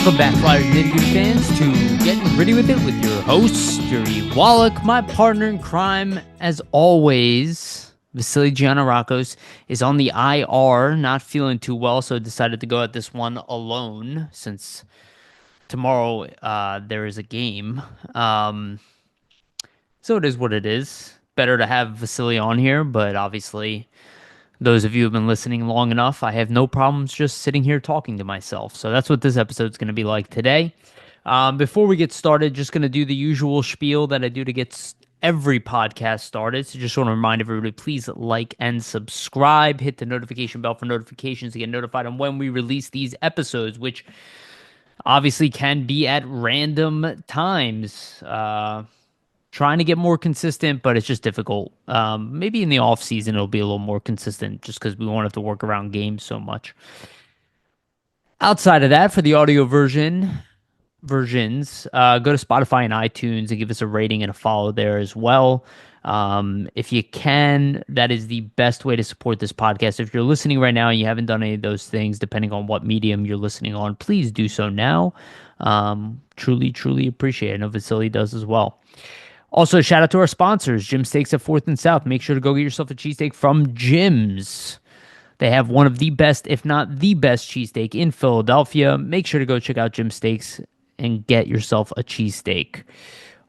Welcome back, Flyers and Nitty fans, to Getting Gritty With It with your host, Yariv. Wolok, my partner in crime, as always. Vasili Gianarakos is on the IR, not feeling too well, so decided to go at this one alone since tomorrow there is a game. So it is what it is. Better to have Vasili on here, but obviously those of you who have been listening long enough, I have no problems just sitting here talking to myself. So that's what this episode is going to be like today. Before we get started, just going to do the usual spiel that I do to get every podcast started. So just want to remind everybody, please like and subscribe. Hit the notification bell for notifications to get notified on when we release these episodes, which obviously can be at random times. Trying to get more consistent, but it's just difficult. Maybe in the off season it'll be a little more consistent just because we won't have to work around games so much. Outside of that, for the audio versions, go to Spotify and iTunes and give us a rating and a follow there as well. If you can, that is the best way to support this podcast. If you're listening right now and you haven't done any of those things, depending on what medium you're listening on, please do so now. Truly appreciate it. I know Vasili does as well. Also, shout out to our sponsors, Jim Steaks at 4th and South. Make sure to go get yourself a cheesesteak from Jim's. They have one of the best, if not the best, cheesesteak in Philadelphia. Make sure to go check out Jim Steaks and get yourself a cheesesteak.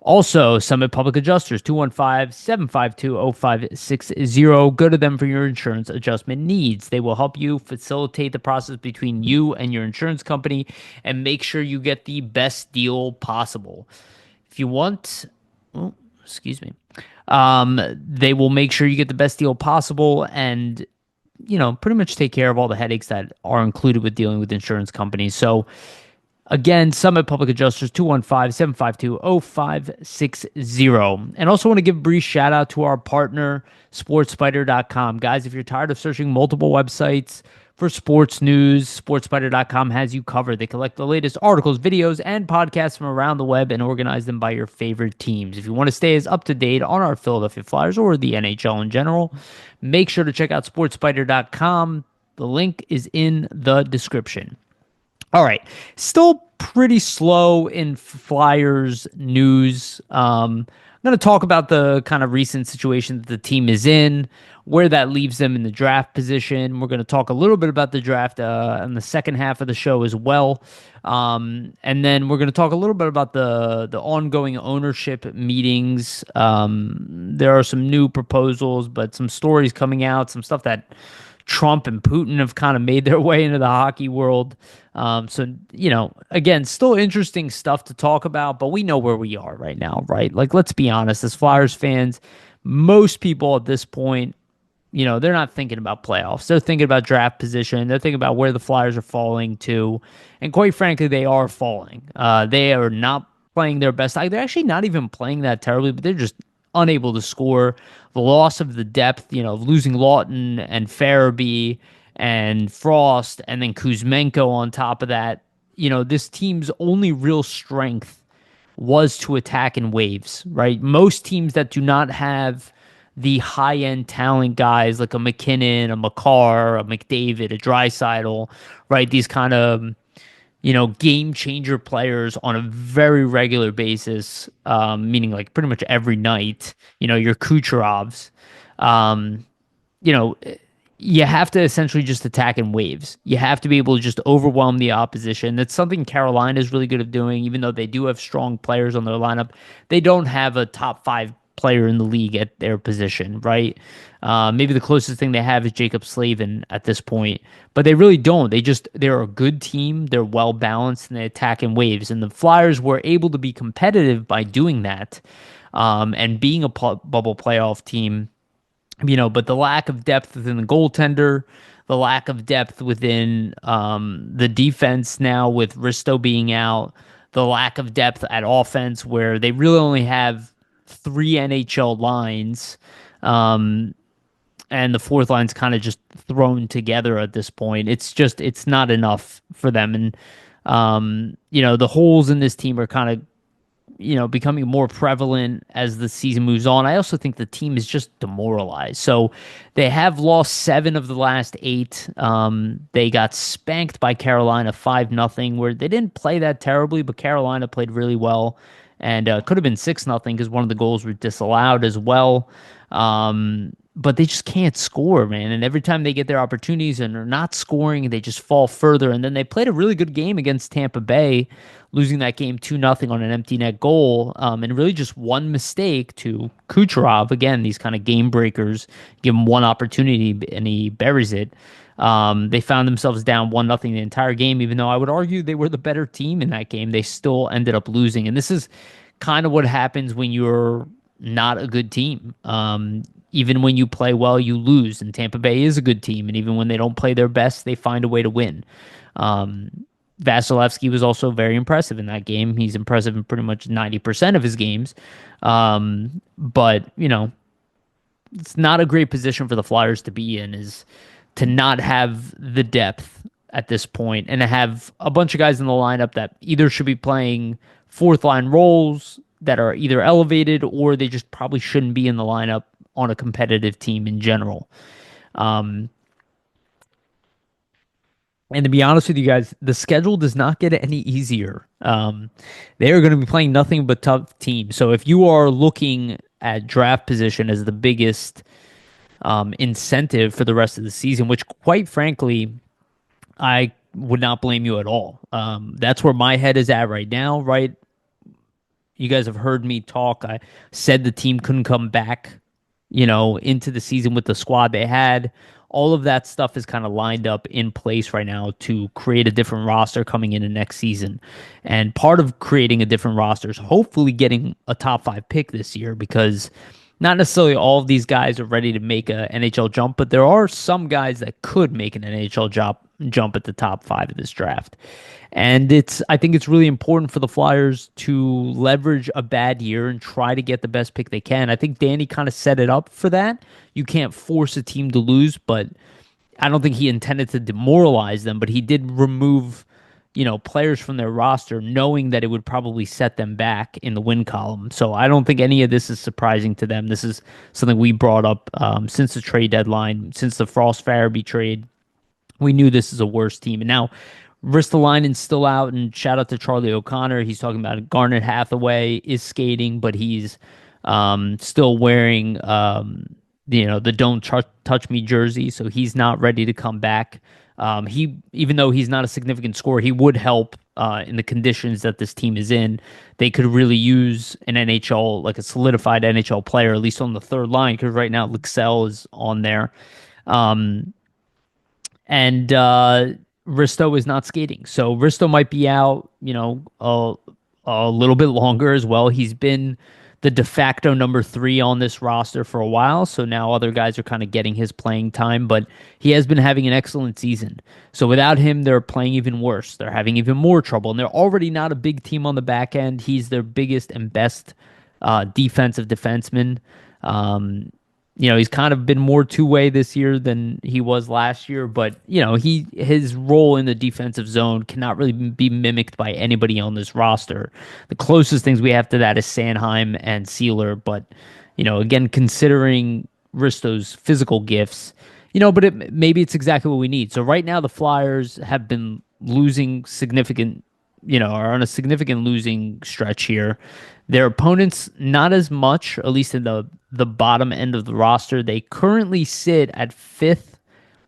Also, Summit Public Adjusters, 215-752-0560. Go to them for your insurance adjustment needs. They will help you facilitate the process between you and your insurance company and make sure you get the best deal possible. If you want... Oh, excuse me. They will make sure you get the best deal possible and, pretty much take care of all the headaches that are included with dealing with insurance companies. So, again, Summit Public Adjusters, 215-752-0560. And also want to give a brief shout out to our partner, SportsSpider.com. Guys, if you're tired of searching multiple websites for sports news, SportsSpider.com has you covered. They collect the latest articles, videos, and podcasts from around the web and organize them by your favorite teams. If you want to stay as up to date on our Philadelphia Flyers or the NHL in general, make sure to check out SportsSpider.com. The link is in the description. All right, still pretty slow in Flyers news. I'm going to talk about the kind of recent situation that the team is in, where that leaves them in the draft position. We're going to talk a little bit about the draft in the second half of the show as well. And then we're going to talk a little bit about the ongoing ownership meetings. There are some new proposals, but some stories coming out, some stuff that Trump and Putin have kind of made their way into the hockey world. So, again, still interesting stuff to talk about, but we know where we are right now, right? Like, let's be honest, as Flyers fans, most people at this point, they're not thinking about playoffs. They're thinking about draft position. They're thinking about where the Flyers are falling to. And quite frankly, they are falling. They are not playing their best. They're actually not even playing that terribly, but they're just unable to score. The loss of the depth, losing Lawton and Farabee and Frost and then Kuzmenko on top of that. This team's only real strength was to attack in waves, right? Most teams that do not have the high-end talent guys like a McKinnon, a McCarr, a McDavid, a Draisaitl, right? These kind of, game-changer players on a very regular basis, meaning like pretty much every night, your Kucherovs, you have to essentially just attack in waves. You have to be able to just overwhelm the opposition. That's something Carolina is really good at doing, even though they do have strong players on their lineup. They don't have a top 5 player in the league at their position, right? Maybe the closest thing they have is Jacob Slavin at this point, but they really don't. They're a good team. They're well balanced and they attack in waves. And the Flyers were able to be competitive by doing that, and being a bubble playoff team, but the lack of depth within the goaltender, the lack of depth within the defense now with Risto being out, the lack of depth at offense where they really only have 3 NHL lines, and the fourth line's kind of just thrown together at this point. It's not enough for them. And, the holes in this team are kind of, becoming more prevalent as the season moves on. I also think the team is just demoralized. So they have lost 7 of the last 8. They got spanked by Carolina 5-0, where they didn't play that terribly, but Carolina played really well, and could have been 6-0 because one of the goals were disallowed as well. But they just can't score, man. And every time they get their opportunities and are not scoring, they just fall further. And then they played a really good game against Tampa Bay, losing that game 2-0 on an empty net goal. And really just one mistake to Kucherov. Again, these kind of game breakers, give him one opportunity and he buries it. They found themselves down 1-0 the entire game, even though I would argue they were the better team in that game. They still ended up losing. And this is kind of what happens when you're not a good team. Even when you play well, you lose. And Tampa Bay is a good team. And even when they don't play their best, they find a way to win. Vasilevsky was also very impressive in that game. He's impressive in pretty much 90% of his games. But, it's not a great position for the Flyers to be in, is to not have the depth at this point and to have a bunch of guys in the lineup that either should be playing fourth line roles that are either elevated or they just probably shouldn't be in the lineup on a competitive team in general. And to be honest with you guys, the schedule does not get any easier. They are going to be playing nothing but tough teams. So if you are looking at draft position as the biggest incentive for the rest of the season, which quite frankly, I would not blame you at all. That's where my head is at right now, right? You guys have heard me talk. I said the team couldn't come back, into the season with the squad they had. All of that stuff is kind of lined up in place right now to create a different roster coming into next season. And part of creating a different roster is hopefully getting a top 5 pick this year, because not necessarily all of these guys are ready to make a NHL jump, but there are some guys that could make an NHL jump at the top 5 of this draft. And I think it's really important for the Flyers to leverage a bad year and try to get the best pick they can. I think Danny kind of set it up for that. You can't force a team to lose, but I don't think he intended to demoralize them, but he did remove, players from their roster knowing that it would probably set them back in the win column. So I don't think any of this is surprising to them. This is something we brought up since the trade deadline, since the Frost Farabee trade. We knew this is a worse team. And now Ristolainen's still out, and shout out to Charlie O'Connor. He's talking about Garnet Hathaway is skating, but he's still wearing the "Don't touch me" jersey, so he's not ready to come back. Even though he's not a significant scorer, he would help in the conditions that this team is in. They could really use an NHL, like a solidified NHL player, at least on the third line, because right now Lixell is on there. And Risto is not skating. So Risto might be out, a little bit longer as well. He's been the de facto number 3 on this roster for a while. So now other guys are kind of getting his playing time, but he has been having an excellent season. So without him, they're playing even worse. They're having even more trouble, and they're already not a big team on the back end. He's their biggest and best defensive defenseman. He's kind of been more two-way this year than he was last year, but his role in the defensive zone cannot really be mimicked by anybody on this roster. The closest things we have to that is Sanheim and Sealer, but again, considering Risto's physical gifts, but maybe it's exactly what we need. So right now, the Flyers have been losing significant, are on a significant losing stretch here. Their opponents, not as much, at least in the bottom end of the roster. They currently sit at 5th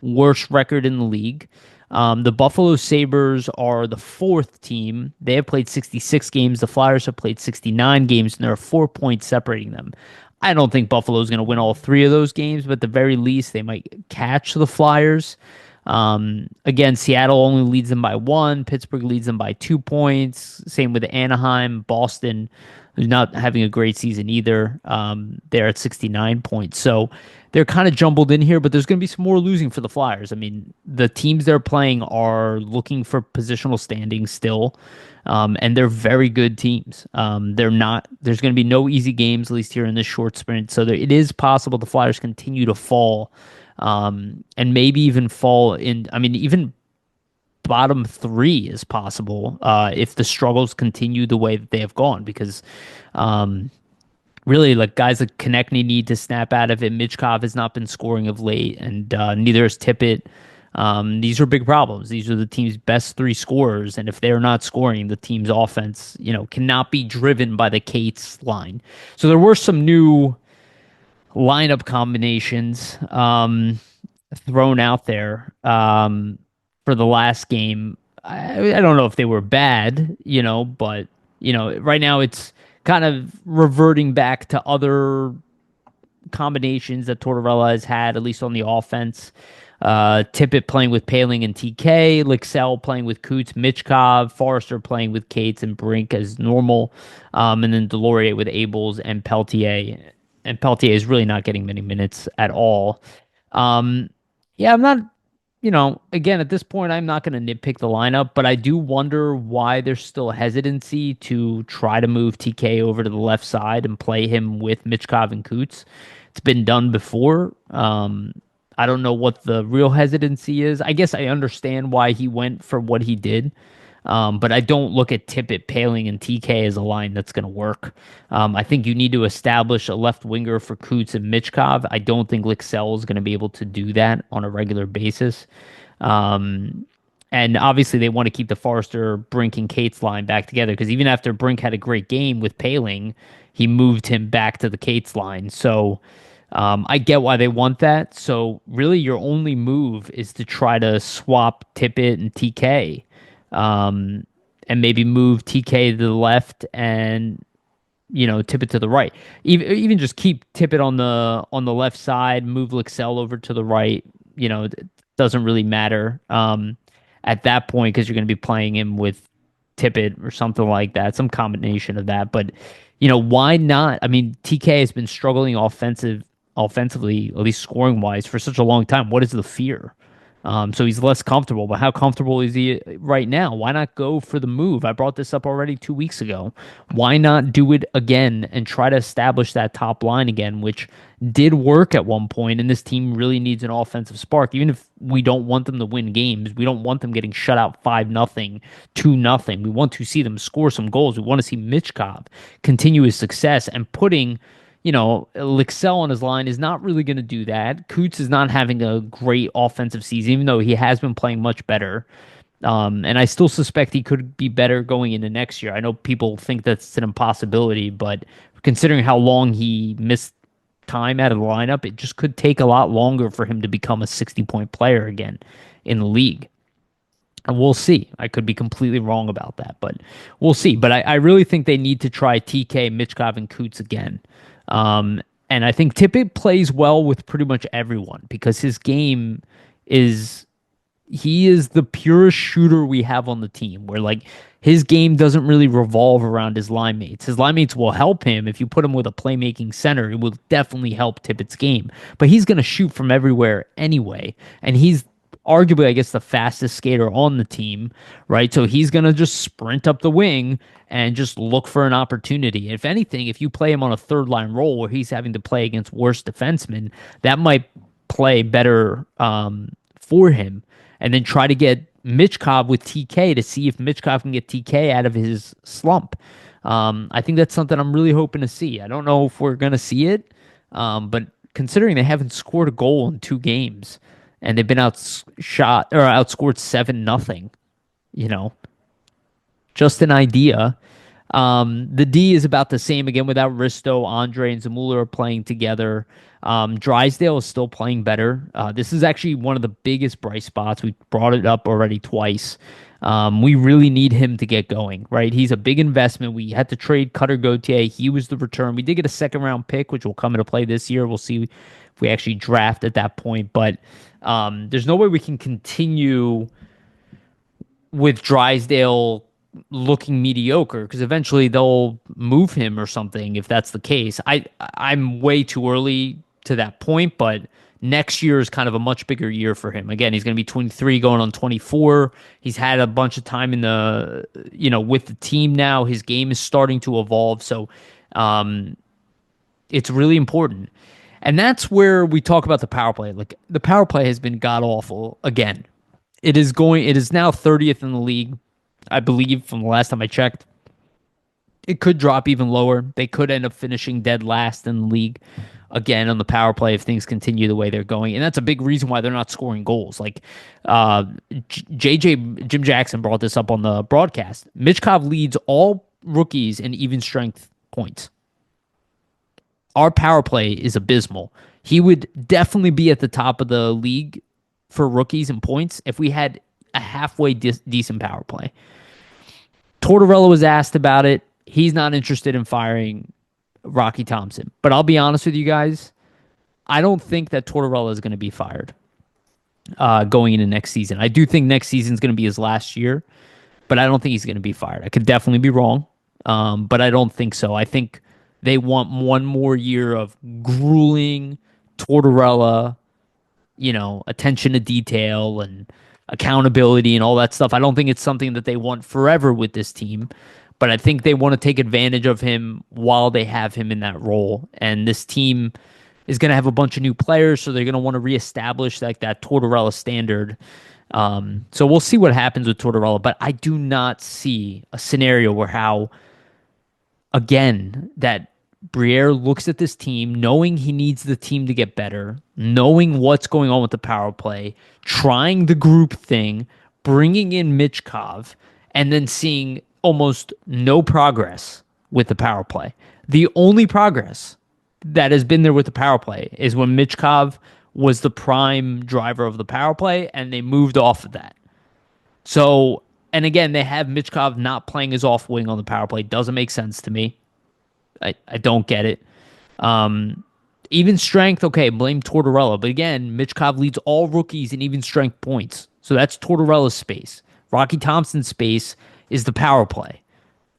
worst record in the league. The Buffalo Sabres are the 4th team. They have played 66 games. The Flyers have played 69 games, and there are 4 points separating them. I don't think Buffalo is going to win all 3 of those games, but at the very least, they might catch the Flyers. Again, Seattle only leads them by 1. Pittsburgh leads them by 2 points. Same with Anaheim. Boston, who's not having a great season either. They're at 69 points. So they're kind of jumbled in here, but there's going to be some more losing for the Flyers. I mean, the teams they're playing are looking for positional standing still, and they're very good teams. There's going to be no easy games, at least here in this short sprint. So it is possible the Flyers continue to fall, and maybe even fall in. I mean, even bottom three is possible if the struggles continue the way that they have gone. Because um, really, like guys like Konechny need to snap out of it. Michkov has not been scoring of late, and neither has Tippett. These are big problems. These are the team's best three scorers, and if they're not scoring, the team's offense, cannot be driven by the Cates line. So there were some new lineup combinations thrown out there for the last game. I don't know if they were bad, but right now it's kind of reverting back to other combinations that Tortorella has had, at least on the offense. Tippett playing with Paling and TK, Lixell playing with Coots, Michkov, Forrester playing with Cates and Brink as normal, and then Delorier with Abels and Peltier. And Peltier is really not getting many minutes at all. Um, yeah, I'm not, again, at this point, I'm not going to nitpick the lineup, but I do wonder why there's still hesitancy to try to move TK over to the left side and play him with Michkov and Coots. It's been done before. I don't know what the real hesitancy is. I guess I understand why he went for what he did. But I don't look at Tippett, Paling, and TK as a line that's going to work. I think you need to establish a left winger for Coots and Michkov. I don't think Lixell is going to be able to do that on a regular basis. Um, and obviously, they want to keep the Forrester, Brink, and Cates line back together because even after Brink had a great game with Paling, he moved him back to the Cates line. So I get why they want that. So really, your only move is to try to swap Tippett and TK, um, and maybe move TK to the left and Tippett to the right. Even just keep Tippett on the left side, move Lixell over to the right. It doesn't really matter at that point because you're going to be playing him with Tippett or something like that, some combination of that. But why not? I mean, TK has been struggling offensively, at least scoring wise, for such a long time. What is the fear? So he's less comfortable, but how comfortable is he right now? Why not go for the move? I brought this up already 2 weeks ago. Why not do it again and try to establish that top line again, which did work at one point, and this team really needs an offensive spark. Even if we don't want them to win games, we don't want them getting shut out 5-0, 2-0. We want to see them score some goals. We want to see Michkov continue his success and putting Lixell on his line is not really going to do that. Coots is not having a great offensive season, even though he has been playing much better. And I still suspect he could be better going into next year. I know people think that's an impossibility, but considering how long he missed time out of the lineup, it just could take a lot longer for him to become a 60-point player again in the league. And we'll see. I could be completely wrong about that, but we'll see. But I really think they need to try TK, Michkov, and Coots again. And I think Tippett plays well with pretty much everyone because his game is he is the purest shooter we have on the team where like his game doesn't really revolve around his line mates. His line mates will help him if you put him with a playmaking center. It will definitely help Tippett's game, but he's going to shoot from everywhere anyway. And he's arguably, I guess, the fastest skater on the team, right? So he's going to just sprint up the wing and just look for an opportunity. If anything, if you play him on a third line role where he's having to play against worse defensemen, that might play better for him. And then try to get Michkov with TK to see if Michkov can get TK out of his slump. I think that's something I'm really hoping to see. I don't know if we're going to see it, but considering they haven't scored a goal in 2 games, and they've been outshot or outscored 7-0. Just an idea. The D is about the same again without Risto, Andre, and Zamula are playing together. Drysdale is still playing better. This is actually one of the biggest bright spots. We brought it up already twice. We really need him to get going, right? He's a big investment. We had to trade Cutter Gauthier. He was the return. We did get a second-round pick, which will come into play this year. We'll see if we actually draft at that point. But there's no way we can continue with Drysdale looking mediocre because eventually they'll move him or something if that's the case. I'm way too early to that point, but next year is kind of a much bigger year for him. Again, he's going to be 23 going on 24. He's had a bunch of time in the with the team now. His game is starting to evolve, so it's really important. And that's where we talk about the power play. Like the power play has been god awful again. It is now 30th in the league, I believe, from the last time I checked. It could drop even lower. They could end up finishing dead last in the league again on the power play if things continue the way they're going. And that's a big reason why they're not scoring goals. Like uh JJ Jim Jackson brought this up on the broadcast. Michkov leads all rookies in even strength points. Our power play is abysmal. He would definitely be at the top of the league for rookies and points if we had a halfway decent power play. Tortorella was asked about it. He's not interested in firing Rocky Thompson. But I'll be honest with you guys. I don't think that Tortorella is going to be fired going into next season. I do think next season is going to be his last year, but I don't think he's going to be fired. I could definitely be wrong, but I don't think so. I think they want one more year of grueling Tortorella, attention to detail and accountability and all that stuff. I don't think it's something that they want forever with this team, but I think they want to take advantage of him while they have him in that role. And this team is going to have a bunch of new players, so they're going to want to reestablish like that Tortorella standard. So we'll see what happens with Tortorella, but I do not see a scenario where again, that Briere looks at this team, knowing he needs the team to get better, knowing what's going on with the power play, trying the group thing, bringing in Michkov, and then seeing almost no progress with the power play. The only progress that has been there with the power play is when Michkov was the prime driver of the power play, and they moved off of that. So, and again, they have Michkov not playing his off wing on the power play. Doesn't make sense to me. I don't get it. Even strength, okay, blame Tortorella. But again, Michkov leads all rookies in even strength points. So that's Tortorella's space. Rocky Thompson's space is the power play.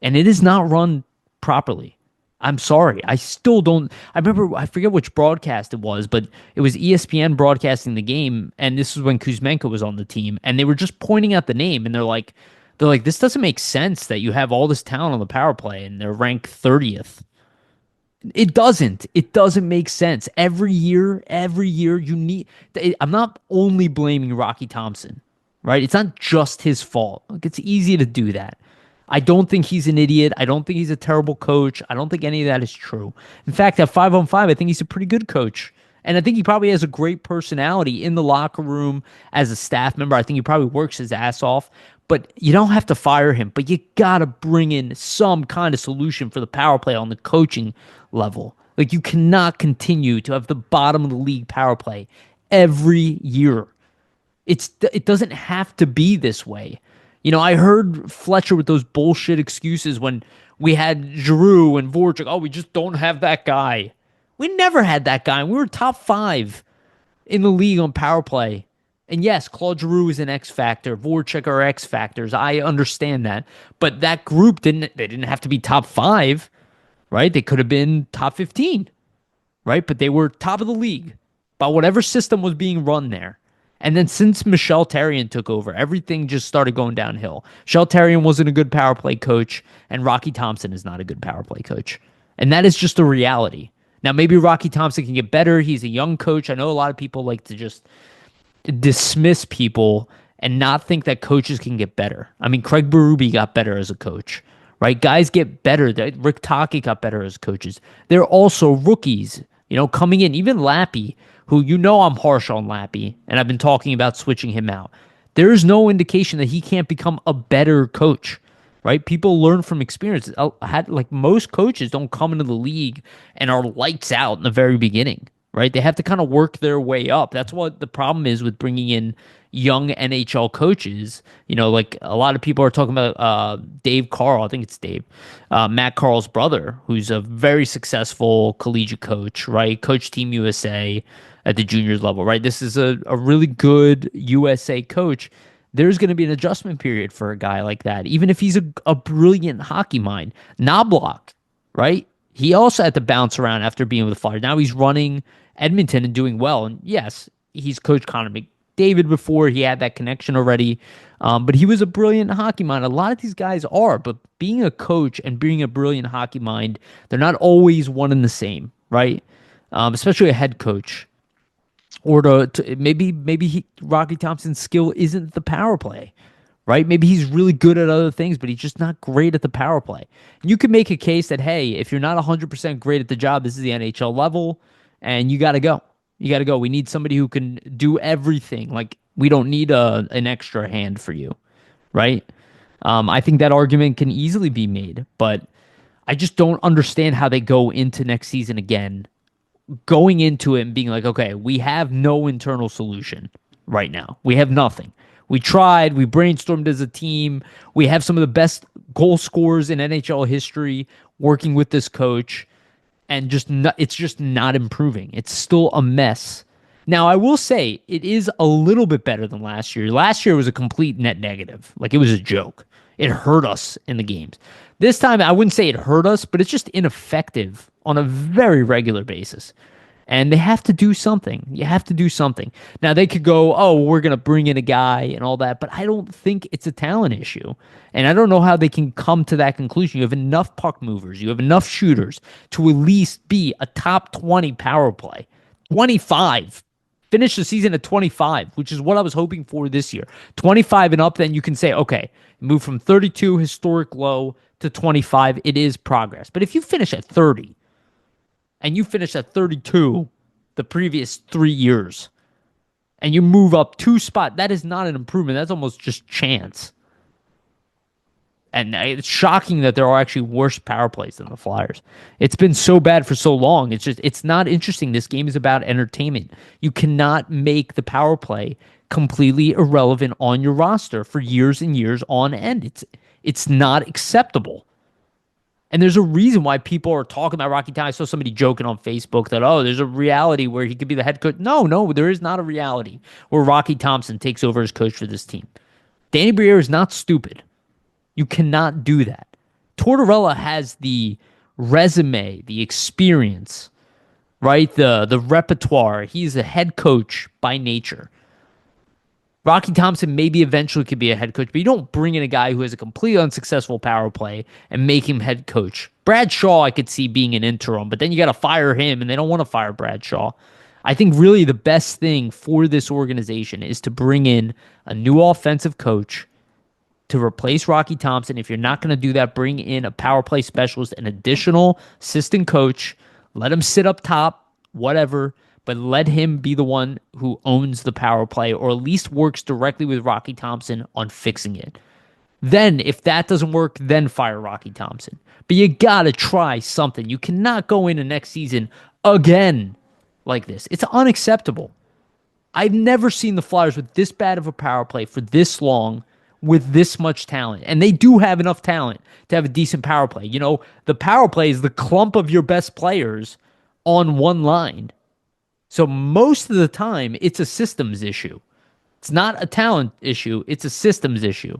And it is not run properly. I'm sorry. I still don't. I forget which broadcast it was, but it was ESPN broadcasting the game. And this was when Kuzmenko was on the team. And they were just pointing out the name. And they're like, this doesn't make sense that you have all this talent on the power play and they're ranked 30th. It doesn't. It doesn't make sense. Every year you need. I'm not only blaming Rocky Thompson, right? It's not just his fault. Like, it's easy to do that. I don't think he's an idiot. I don't think he's a terrible coach. I don't think any of that is true. In fact, at 5-on-5, I think he's a pretty good coach. And I think he probably has a great personality in the locker room as a staff member. I think he probably works his ass off. But you don't have to fire him. But you got to bring in some kind of solution for the power play on the coaching level. Like, you cannot continue to have the bottom of the league power play every year. It doesn't have to be this way. I heard Fletcher with those bullshit excuses when we had Giroux and Voracek. Oh, we just don't have that guy. We never had that guy. We were top 5 in the league on power play. And yes, Claude Giroux is an X factor. Voracek are X factors. I understand that. But that group didn't have to be top 5, right? They could have been top 15, right? But they were top of the league by whatever system was being run there. And then since Michel Therrien took over, everything just started going downhill. Michel Therrien wasn't a good power play coach, and Rocky Thompson is not a good power play coach. And that is just a reality. Now, maybe Rocky Thompson can get better. He's a young coach. I know a lot of people like to just dismiss people and not think that coaches can get better. I mean, Craig Berube got better as a coach, right? Guys get better. Rick Tocchet got better as coaches. They're also rookies, coming in. Even Lappy, who I'm harsh on Lappy, and I've been talking about switching him out. There is no indication that he can't become a better coach, right? People learn from experience. Like, most coaches don't come into the league and are lights out in the very beginning, right? They have to kind of work their way up. That's what the problem is with bringing in young NHL coaches. Like, a lot of people are talking about Dave Carl. I think it's Dave, Matt Carl's brother, who's a very successful collegiate coach, right? Coach Team USA at the juniors level, right? This is a really good USA coach. There's going to be an adjustment period for a guy like that, even if he's a brilliant hockey mind. Knobloch, right? He also had to bounce around after being with the Flyers. Now he's running Edmonton and doing well. And yes, he's coached Connor McDavid before. He had that connection already. But he was a brilliant hockey mind. A lot of these guys are. But being a coach and being a brilliant hockey mind, they're not always one and the same, right? Especially a head coach. or maybe Rocky Thompson's skill isn't the power play, right? Maybe he's really good at other things, but he's just not great at the power play. You can make a case that, hey, if you're not 100% great at the job, this is the NHL level, and you got to go. You got to go. We need somebody who can do everything. Like, we don't need an extra hand for you, right? I think that argument can easily be made, but I just don't understand how they go into next season again, going into it and being like, okay, we have no internal solution right now. We have nothing. We tried, we brainstormed as a team. We have some of the best goal scorers in NHL history working with this coach, and it's just not improving. It's still a mess. Now, I will say it is a little bit better than last year. Last year was a complete net negative. Like, it was a joke. It hurt us in the games. This time, I wouldn't say it hurt us, but it's just ineffective on a very regular basis. And they have to do something. You have to do something. Now, they could go, oh, we're going to bring in a guy and all that, but I don't think it's a talent issue. And I don't know how they can come to that conclusion. You have enough puck movers, you have enough shooters to at least be a top 20 power play. 25. Finish the season at 25, which is what I was hoping for this year. 25 and up, then you can say, okay, move from 32 historic low to 25. It is progress. But if you finish at 30, and you finish at 32 the previous 3 years, and you move up 2 spots, that is not an improvement. That's almost just chance. And it's shocking that there are actually worse power plays than the Flyers. It's been so bad for so long. It's not interesting. This game is about entertainment. You cannot make the power play completely irrelevant on your roster for years and years on end. It's not acceptable. And there's a reason why people are talking about Rocky Thompson. I saw somebody joking on Facebook that, oh, there's a reality where he could be the head coach. No, there is not a reality where Rocky Thompson takes over as coach for this team. Danny Briere is not stupid. You cannot do that. Tortorella has the resume, the experience, right? The repertoire. He's a head coach by nature. Rocky Thompson maybe eventually could be a head coach, but you don't bring in a guy who has a completely unsuccessful power play and make him head coach. Brad Shaw, I could see being an interim, but then you got to fire him, and they don't want to fire Brad Shaw. I think really the best thing for this organization is to bring in a new offensive coach to replace Rocky Thompson. If you're not going to do that, bring in a power play specialist, an additional assistant coach, let him sit up top, whatever, but let him be the one who owns the power play, or at least works directly with Rocky Thompson on fixing it. Then, if that doesn't work, then fire Rocky Thompson. But you got to try something. You cannot go into next season again like this. It's unacceptable. I've never seen the Flyers with this bad of a power play for this long with this much talent. And they do have enough talent to have a decent power play. You know, the power play is the clump of your best players on one line. So most of the time, it's a systems issue. It's not a talent issue. It's a systems issue.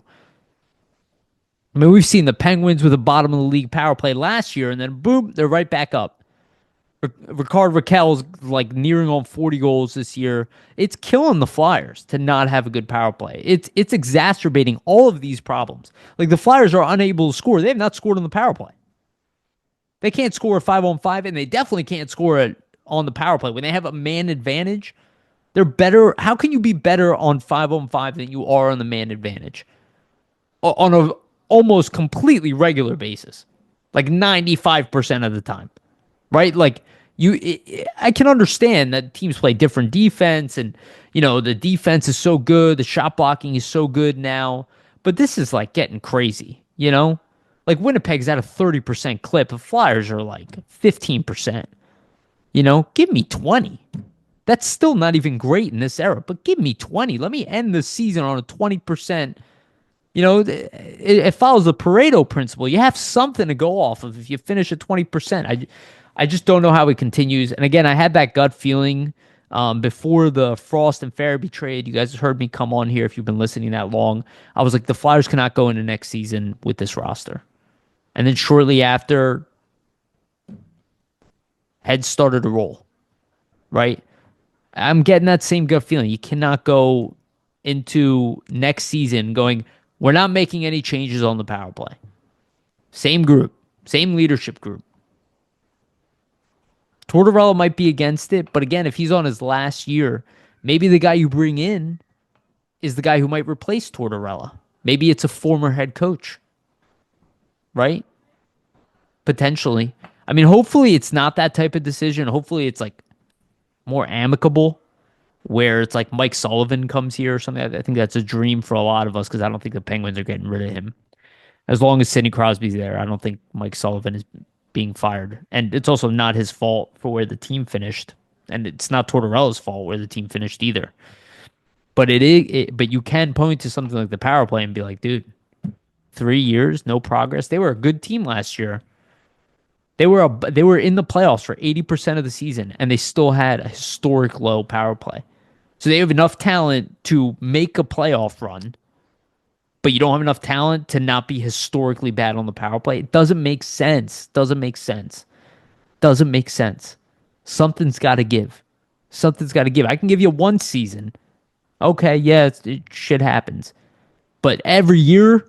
I mean, we've seen the Penguins with a bottom of the league power play last year, and then boom, they're right back up. Rickard Rakell's like nearing on 40 goals this year. It's killing the Flyers to not have a good power play. It's exacerbating all of these problems. Like, the Flyers are unable to score. They have not scored on the power play. They can't score a 5-on-5, and they definitely can't score it on the power play. When they have a man advantage, they're better. How can you be better on 5-on-5 than you are on the man advantage? On a almost completely regular basis. Like 95% of the time. Right? Like, I can understand that teams play different defense, and the defense is so good, the shot blocking is so good now, but this is like getting crazy, like Winnipeg's at a 30% clip. The Flyers are like 15%. Give me 20. That's still not even great in this era, but give me 20. Let me end the season on a 20%. It follows the Pareto principle. You have something to go off of if you finish at 20%. I just don't know how it continues. And again, I had that gut feeling before the Frost and Farabee trade. You guys heard me come on here if you've been listening that long. I was like, the Flyers cannot go into next season with this roster. And then shortly after, heads started to roll, right? I'm getting that same gut feeling. You cannot go into next season going, we're not making any changes on the power play. Same group, same leadership group. Tortorella might be against it, but again, if he's on his last year, maybe the guy you bring in is the guy who might replace Tortorella. Maybe it's a former head coach, right? Potentially. I mean, hopefully it's not that type of decision. Hopefully it's like more amicable where it's like Mike Sullivan comes here or something. I think that's a dream for a lot of us because I don't think the Penguins are getting rid of him. As long as Sidney Crosby's there, I don't think Mike Sullivan is being fired. And it's also not his fault for where the team finished. And it's not Tortorella's fault where the team finished either. But but you can point to something like the power play and be like, dude, 3 years, no progress. They were a good team last year. They were in the playoffs for 80% of the season, and they still had a historic low power play. So they have enough talent to make a playoff run, but you don't have enough talent to not be historically bad on the power play. It doesn't make sense. Doesn't make sense. Doesn't make sense. Something's got to give. Something's got to give. I can give you one season. Okay, yeah, shit happens. But every year,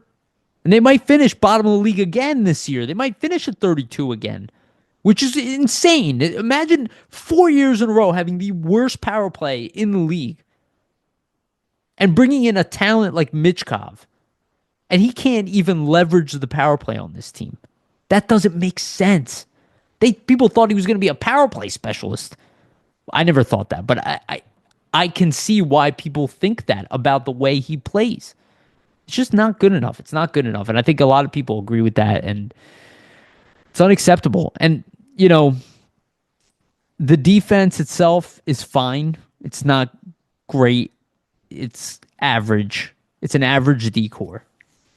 and they might finish bottom of the league again this year. They might finish at 32 again, which is insane. Imagine 4 years in a row having the worst power play in the league and bringing in a talent like Michkov, and he can't even leverage the power play on this team. That doesn't make sense. People thought he was going to be a power play specialist. I never thought that, but I can see why people think that about the way he plays. It's just not good enough. It's not good enough. And I think a lot of people agree with that. And it's unacceptable. And, the defense itself is fine. It's not great. It's average. It's an average decor.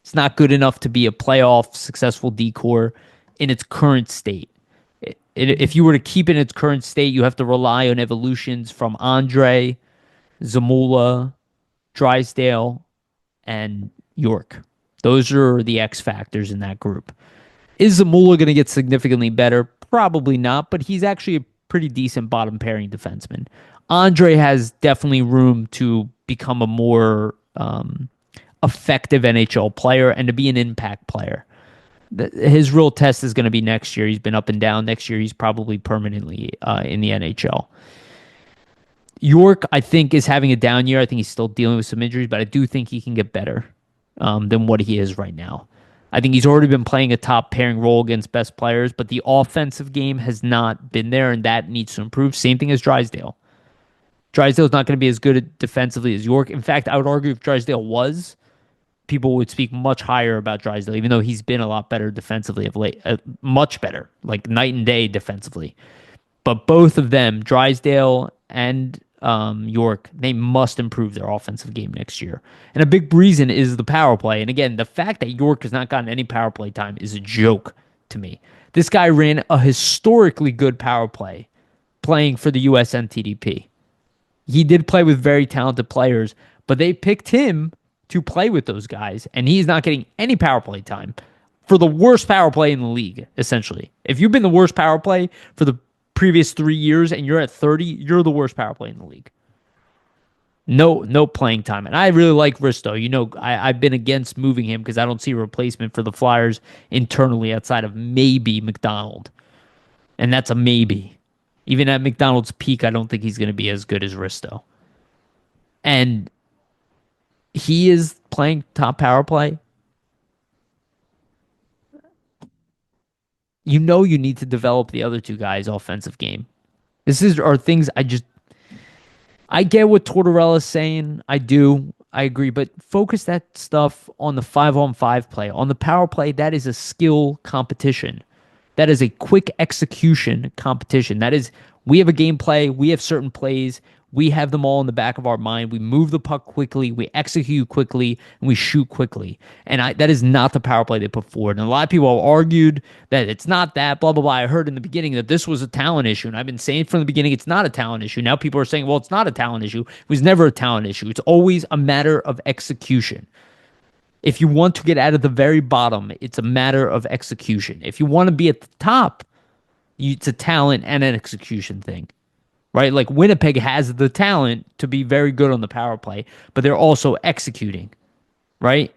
It's not good enough to be a playoff successful decor in its current state. If you were to keep it in its current state, you have to rely on evolutions from Andre, Zamula, Drysdale, and York. Those are the X factors in that group. Is Zamula going to get significantly better? Probably not, but he's actually a pretty decent bottom pairing defenseman. Andre has definitely room to become a more effective NHL player and to be an impact player. His real test is going to be next year. He's been up and down. Next year, he's probably permanently in the NHL. York, I think, is having a down year. I think he's still dealing with some injuries, but I do think he can get better than what he is right now. I think he's already been playing a top pairing role against best players, but the offensive game has not been there, and that needs to improve. Same thing as Drysdale. Drysdale's not going to be as good defensively as York. In fact, I would argue if Drysdale was, people would speak much higher about Drysdale, even though he's been a lot better defensively of late. Much better, like night and day defensively. But both of them, Drysdale and York, they must improve their offensive game next year. And a big reason is the power play. And again, the fact that York has not gotten any power play time is a joke to me. This guy ran a historically good power play playing for the USNTDP. He did play with very talented players, but they picked him to play with those guys, and he's not getting any power play time for the worst power play in the league, essentially. If you've been the worst power play for the previous 3 years and you're at 30, you're the worst power play in the league. No playing time. And I really like Risto. I've been against moving him because I don't see a replacement for the Flyers internally outside of maybe McDonald. And that's a maybe. Even at McDonald's peak, I don't think he's going to be as good as Risto. And he is playing top power play. You need to develop the other two guys' offensive game. Are things I get what Tortorella's saying. I do. I agree. But focus that stuff on the 5-on-5 play. On the power play, that is a skill competition. That is a quick execution competition. That is, we have a game play. We have certain plays. We have them all in the back of our mind. We move the puck quickly. We execute quickly. And we shoot quickly. And that is not the power play they put forward. And a lot of people have argued that it's not that, blah, blah, blah. I heard in the beginning that this was a talent issue. And I've been saying from the beginning it's not a talent issue. Now people are saying, well, it's not a talent issue. It was never a talent issue. It's always a matter of execution. If you want to get out of the very bottom, it's a matter of execution. If you want to be at the top, it's a talent and an execution thing. Right? Like Winnipeg has the talent to be very good on the power play, but they're also executing. Right?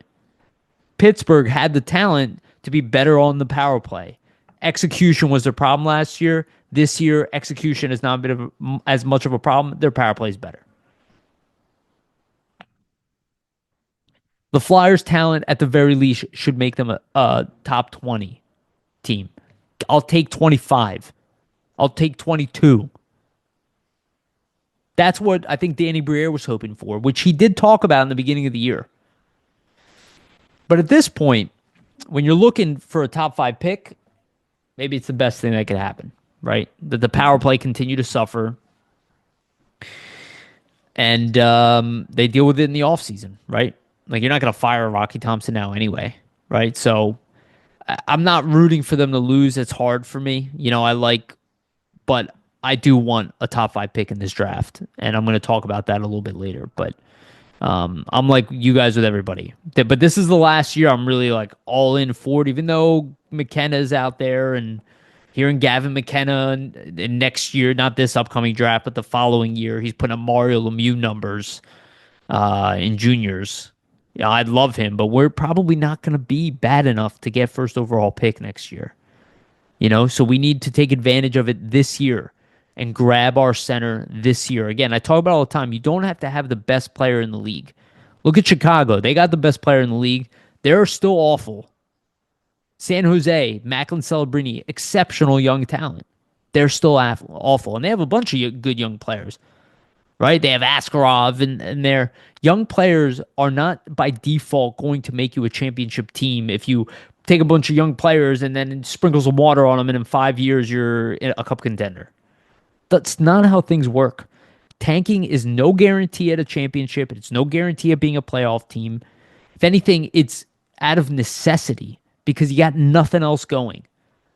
Pittsburgh had the talent to be better on the power play. Execution was their problem last year. This year, execution has not been as much of a problem. Their power play is better. The Flyers' talent, at the very least, should make them a top 20 team. I'll take 25. I'll take 22. That's what I think Danny Briere was hoping for, which he did talk about in the beginning of the year. But at this point, when you're looking for a top 5 pick, maybe it's the best thing that could happen, right? That the power play continue to suffer, and they deal with it in the offseason, right? Like, you're not going to fire Rocky Thompson now anyway, right? So I'm not rooting for them to lose. It's hard for me. But I do want a top 5 pick in this draft, and I'm going to talk about that a little bit later. But I'm like you guys with everybody. But this is the last year I'm really like all in for it, even though McKenna's out there, and hearing Gavin McKenna and next year, not this upcoming draft, but the following year, he's putting up Mario Lemieux numbers in juniors. Yeah, I'd love him, but we're probably not going to be bad enough to get first overall pick next year. So we need to take advantage of it this year and grab our center this year. Again, I talk about it all the time. You don't have to have the best player in the league. Look at Chicago. They got the best player in the league. They're still awful. San Jose, Macklin Celebrini, exceptional young talent. They're still awful. And they have a bunch of good young players, right? They have Askarov, and their young players are not by default going to make you a championship team if you take a bunch of young players and then sprinkle some water on them, and in 5 years, you're a cup contender. That's not how things work. Tanking is no guarantee at a championship. It's no guarantee of being a playoff team. If anything, it's out of necessity because you got nothing else going.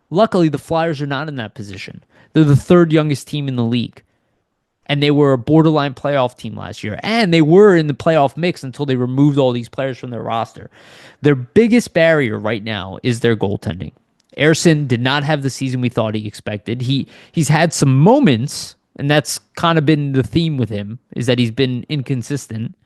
Luckily, the Flyers are not in that position. They're the third youngest team in the league. And they were a borderline playoff team last year. And they were in the playoff mix until they removed all these players from their roster. Their biggest barrier right now is their goaltending. Ersson did not have the season we thought he expected. He's had some moments, and that's kind of been the theme with him, is that he's been inconsistent.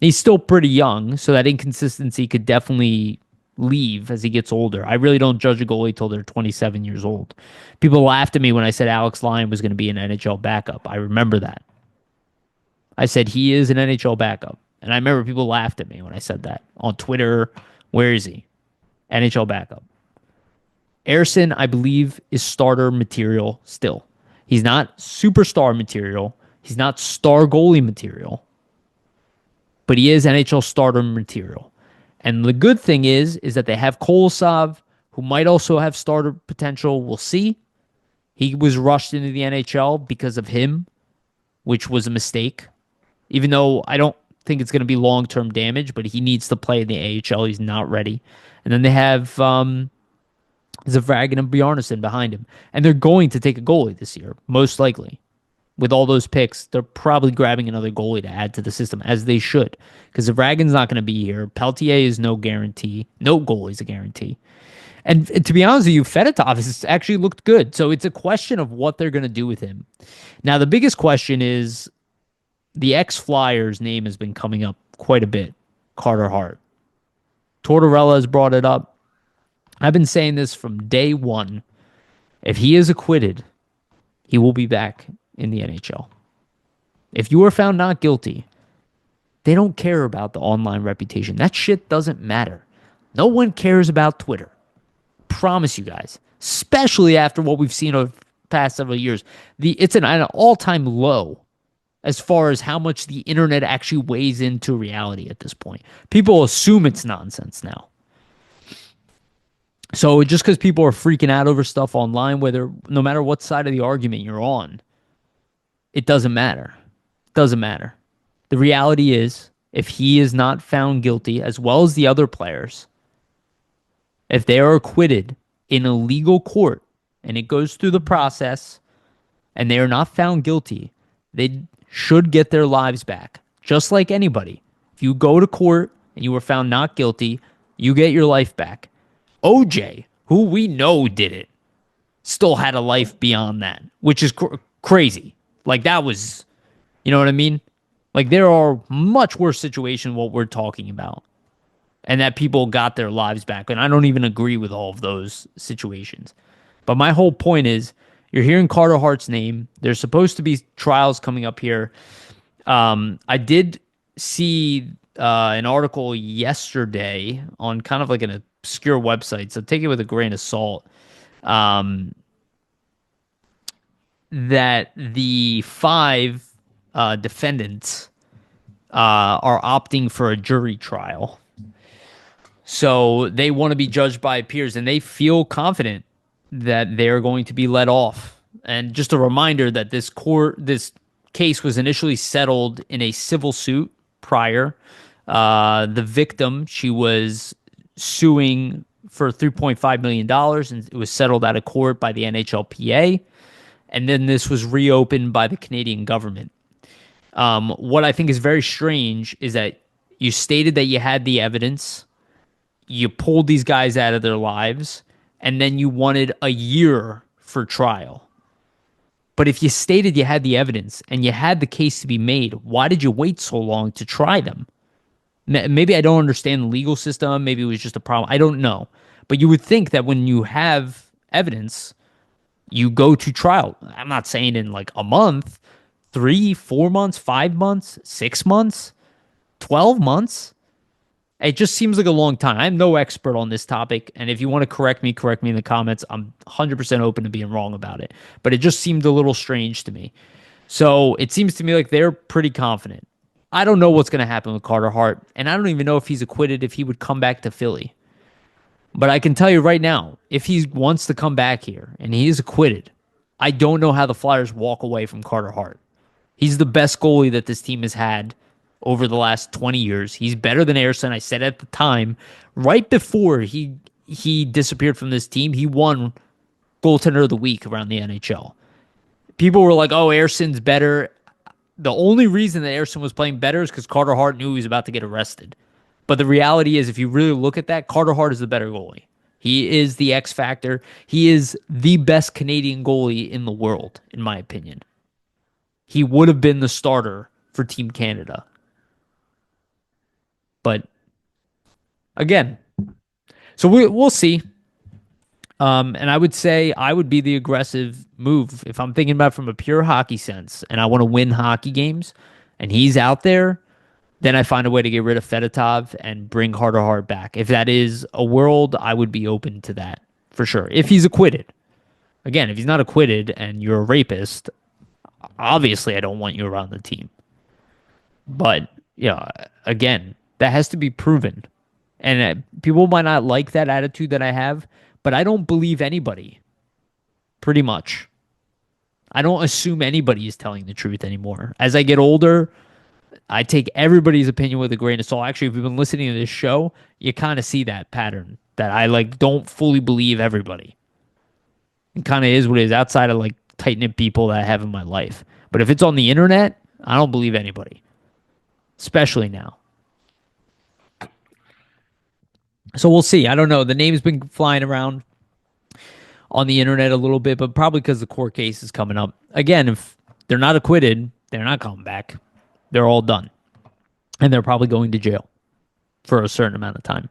He's still pretty young, so that inconsistency could definitely leave as he gets older. I really don't judge a goalie till they're 27 years old. People laughed at me when I said Alex Lyon was going to be an NHL backup. I remember that. I said he is an NHL backup. And I remember people laughed at me when I said that on Twitter. Where is he? NHL backup. Ersson, I believe, is starter material still. He's not superstar material. He's not star goalie material. But he is NHL starter material. And the good thing is that they have Kolosov, who might also have starter potential. We'll see. He was rushed into the NHL because of him, which was a mistake. Even though I don't think it's going to be long-term damage, but he needs to play in the AHL. He's not ready. And then they have Zavragan and Bjarnason behind him. And they're going to take a goalie this year, most likely. With all those picks, they're probably grabbing another goalie to add to the system, as they should. Because Zavragan's not going to be here. Peltier is no guarantee. No goalie's a guarantee. And to be honest with you, Fedotov has actually looked good. So it's a question of what they're going to do with him. Now, the biggest question is the ex-Flyers name has been coming up quite a bit. Carter Hart. Tortorella has brought it up. I've been saying this from day one. If he is acquitted, he will be back in the NHL. If you are found not guilty, they don't care about the online reputation. That shit doesn't matter. No one cares about Twitter. Promise you guys. Especially after what we've seen over the past several years. It's an all-time low as far as how much the internet actually weighs into reality at this point. People assume it's nonsense now. So just because people are freaking out over stuff online, no matter what side of the argument you're on, it doesn't matter. It doesn't matter. The reality is, if he is not found guilty, as well as the other players, if they are acquitted in a legal court and it goes through the process and they are not found guilty, they should get their lives back. Just like anybody. If you go to court and you were found not guilty, you get your life back. OJ, who we know did it, still had a life beyond that, which is crazy. Like, that was, you know what I mean? Like, there are much worse situations what we're talking about. And that people got their lives back. And I don't even agree with all of those situations. But my whole point is, You're hearing Carter Hart's name. There's supposed to be trials coming up here. I did see an article yesterday on kind of like an obscure website, so take it with a grain of salt. Um, that the five defendants are opting for a jury trial. So they want to be judged by peers and they feel confident that they're going to be let off. And just a reminder that this case was initially settled in a civil suit prior. The victim, she was suing for $3.5 million and it was settled out of court by the NHLPA. And then this was reopened by the Canadian government. What I think is very strange is that you stated that you had the evidence, you pulled these guys out of their lives, and then you wanted a year for trial. But if you stated you had the evidence and you had the case to be made, why did you wait so long to try them? Maybe I don't understand the legal system. Maybe it was just a problem. I don't know. But you would think that when you have evidence, you go to trial. I'm not saying in like a month, 3, 4 months, 5 months, 6 months, 12 months. It just seems like a long time. I'm no expert on this topic. And if you want to correct me in the comments. I'm 100% open to being wrong about it. But it just seemed a little strange to me. So it seems to me like they're pretty confident. I don't know what's going to happen with Carter Hart. And I don't even know if he's acquitted, if he would come back to Philly. But I can tell you right now, if he wants to come back here and he is acquitted, I don't know how the Flyers walk away from Carter Hart. He's the best goalie that this team has had over the last 20 years. He's better than Ersson. I said at the time, right before he disappeared from this team, he won goaltender of the week around the NHL. People were like, oh, Ersson's better. The only reason that Ersson was playing better is because Carter Hart knew he was about to get arrested. But the reality is, if you really look at that, Carter Hart is the better goalie. He is the X factor. He is the best Canadian goalie in the world, in my opinion. He would have been the starter for Team Canada. But again, so we'll see. And I would say I would be the aggressive move if I'm thinking about it from a pure hockey sense and I want to win hockey games and he's out there. Then I find a way to get rid of Fedotov and bring Carter Hart back. If that is a world, I would be open to that for sure. If he's acquitted. Again, if he's not acquitted and you're a rapist, obviously I don't want you around the team. But, yeah, again, that has to be proven. And people might not like that attitude that I have, but I don't believe anybody, pretty much. I don't assume anybody is telling the truth anymore. As I get older, I take everybody's opinion with a grain of salt. Actually, if you've been listening to this show, you kind of see that pattern that I don't fully believe everybody. It kind of is what it is outside of tight-knit people that I have in my life. But if it's on the internet, I don't believe anybody, especially now. So we'll see. I don't know. The name's been flying around on the internet a little bit, but probably because the court case is coming up. Again, if they're not acquitted, they're not coming back. They're all done. And they're probably going to jail for a certain amount of time.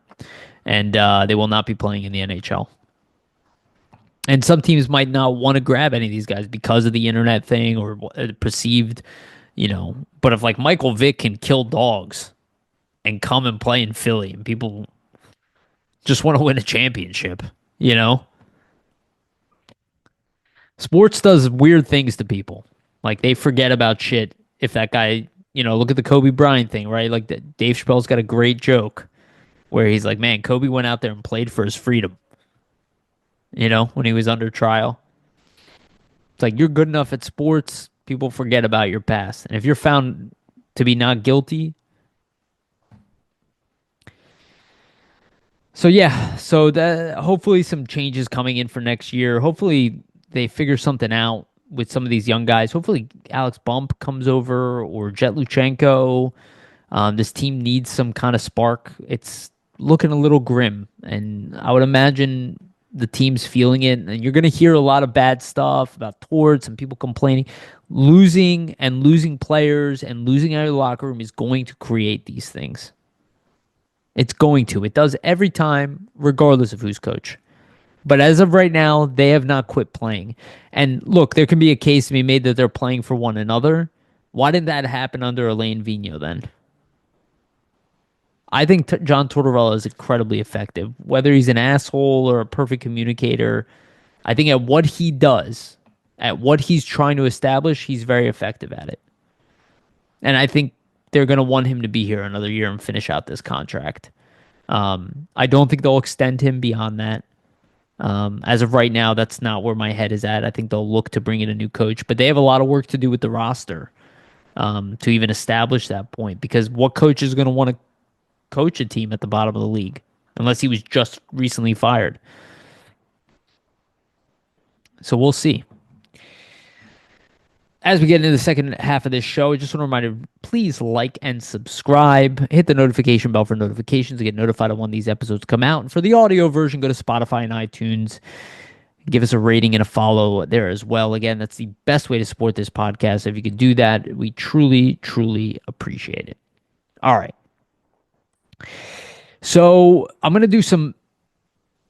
And they will not be playing in the NHL. And some teams might not want to grab any of these guys because of the internet thing or perceived, But if Michael Vick can kill dogs and come and play in Philly and people just want to win a championship, Sports does weird things to people. They forget about shit if that guy, look at the Kobe Bryant thing, right? Dave Chappelle's got a great joke where he's like, man, Kobe went out there and played for his freedom, when he was under trial. It's you're good enough at sports, people forget about your past. And if you're found to be not guilty. So, yeah, hopefully some changes coming in for next year. Hopefully they figure something out with some of these young guys. Hopefully Alex Bump comes over or Jet Luchenko. This team needs some kind of spark. It's looking a little grim, and I would imagine the team's feeling it. And you're going to hear a lot of bad stuff about Torts and people complaining. Losing players and losing out of the locker room is going to create these things. It's going to. It does every time, regardless of who's coach. But as of right now, they have not quit playing. And look, there can be a case to be made that they're playing for one another. Why didn't that happen under Elaine Vigneault then? I think John Tortorella is incredibly effective. Whether he's an asshole or a perfect communicator, I think at what he does, at what he's trying to establish, he's very effective at it. And I think they're going to want him to be here another year and finish out this contract. I don't think they'll extend him beyond that. As of right now, that's not where my head is at. I think they'll look to bring in a new coach, but they have a lot of work to do with the roster to even establish that point. Because what coach is going to want to coach a team at the bottom of the league unless he was just recently fired? So we'll see. As we get into the second half of this show, I just want to remind you, please like and subscribe. Hit the notification bell for notifications to get notified of when these episodes come out. And for the audio version, go to Spotify and iTunes. Give us a rating and a follow there as well. Again, that's the best way to support this podcast. If you could do that, we truly, truly appreciate it. All right. So I'm going to do some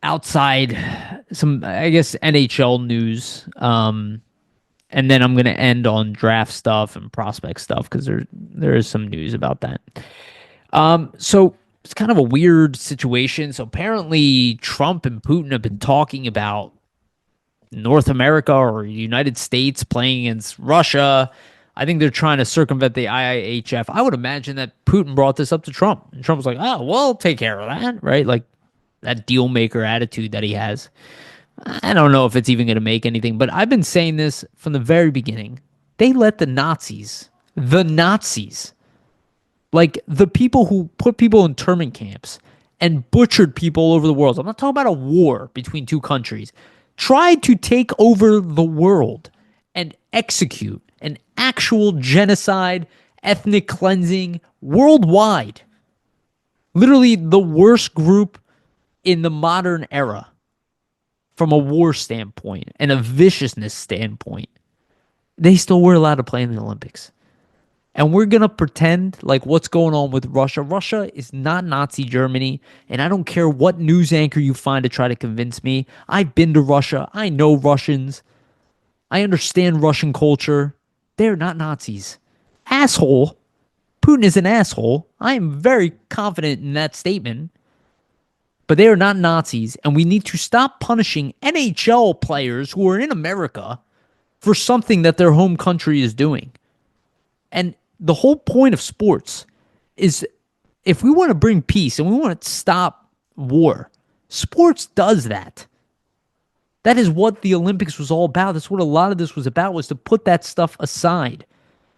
outside, I guess, NHL news. And then I'm going to end on draft stuff and prospect stuff because there is some news about that. So it's kind of a weird situation. So apparently Trump and Putin have been talking about North America or United States playing against Russia. I think they're trying to circumvent the IIHF. I would imagine that Putin brought this up to Trump. And Trump was like, oh, well, take care of that, right? Like that deal maker attitude that he has. I don't know if it's even going to make anything, but I've been saying this from the very beginning. They let the Nazis, like the people who put people in internment camps and butchered people all over the world. I'm not talking about a war between two countries. Tried to take over the world and execute an actual genocide, ethnic cleansing worldwide. Literally the worst group in the modern era. From a war standpoint and a viciousness standpoint, they still were allowed to play in the Olympics. And we're going to pretend like what's going on with Russia. Russia is not Nazi Germany, and I don't care what news anchor you find to try to convince me. I've been to Russia. I know Russians. I understand Russian culture. They're not Nazis. Asshole. Putin is an asshole. I am very confident in that statement. But they are not Nazis, and we need to stop punishing NHL players who are in America for something that their home country is doing. And the whole point of sports is if we want to bring peace and we want to stop war, sports does that. That is what the Olympics was all about. That's what a lot of this was about, was to put that stuff aside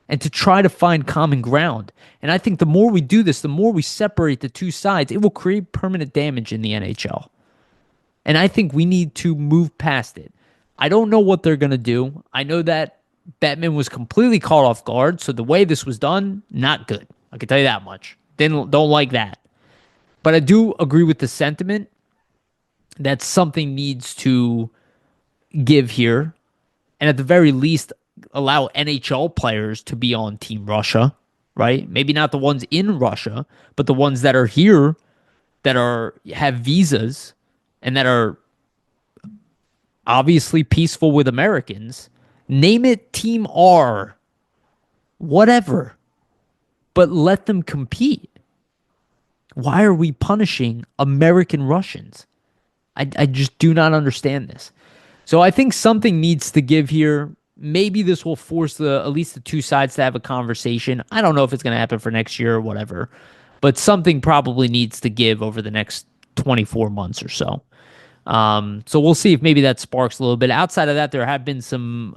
and to try to find common ground. And I think the more we do this, the more we separate the two sides, it will create permanent damage in the NHL. And I think we need to move past it. I don't know what they're going to do. I know that Bettman was completely caught off guard, so the way this was done, not good. I can tell you that much. Don't like that. But I do agree with the sentiment that something needs to give here. And at the very least, allow NHL players to be on Team Russia, right? Maybe not the ones in Russia, but the ones that are here that have visas and that are obviously peaceful with Americans. Name it Team R, whatever, but let them compete. Why are we punishing American Russians? I just do not understand this. So I think something needs to give here. Maybe this will force at least the two sides to have a conversation. I don't know if it's going to happen for next year or whatever, but something probably needs to give over the next 24 months or so. So we'll see if maybe that sparks a little bit. Outside of that, there have been some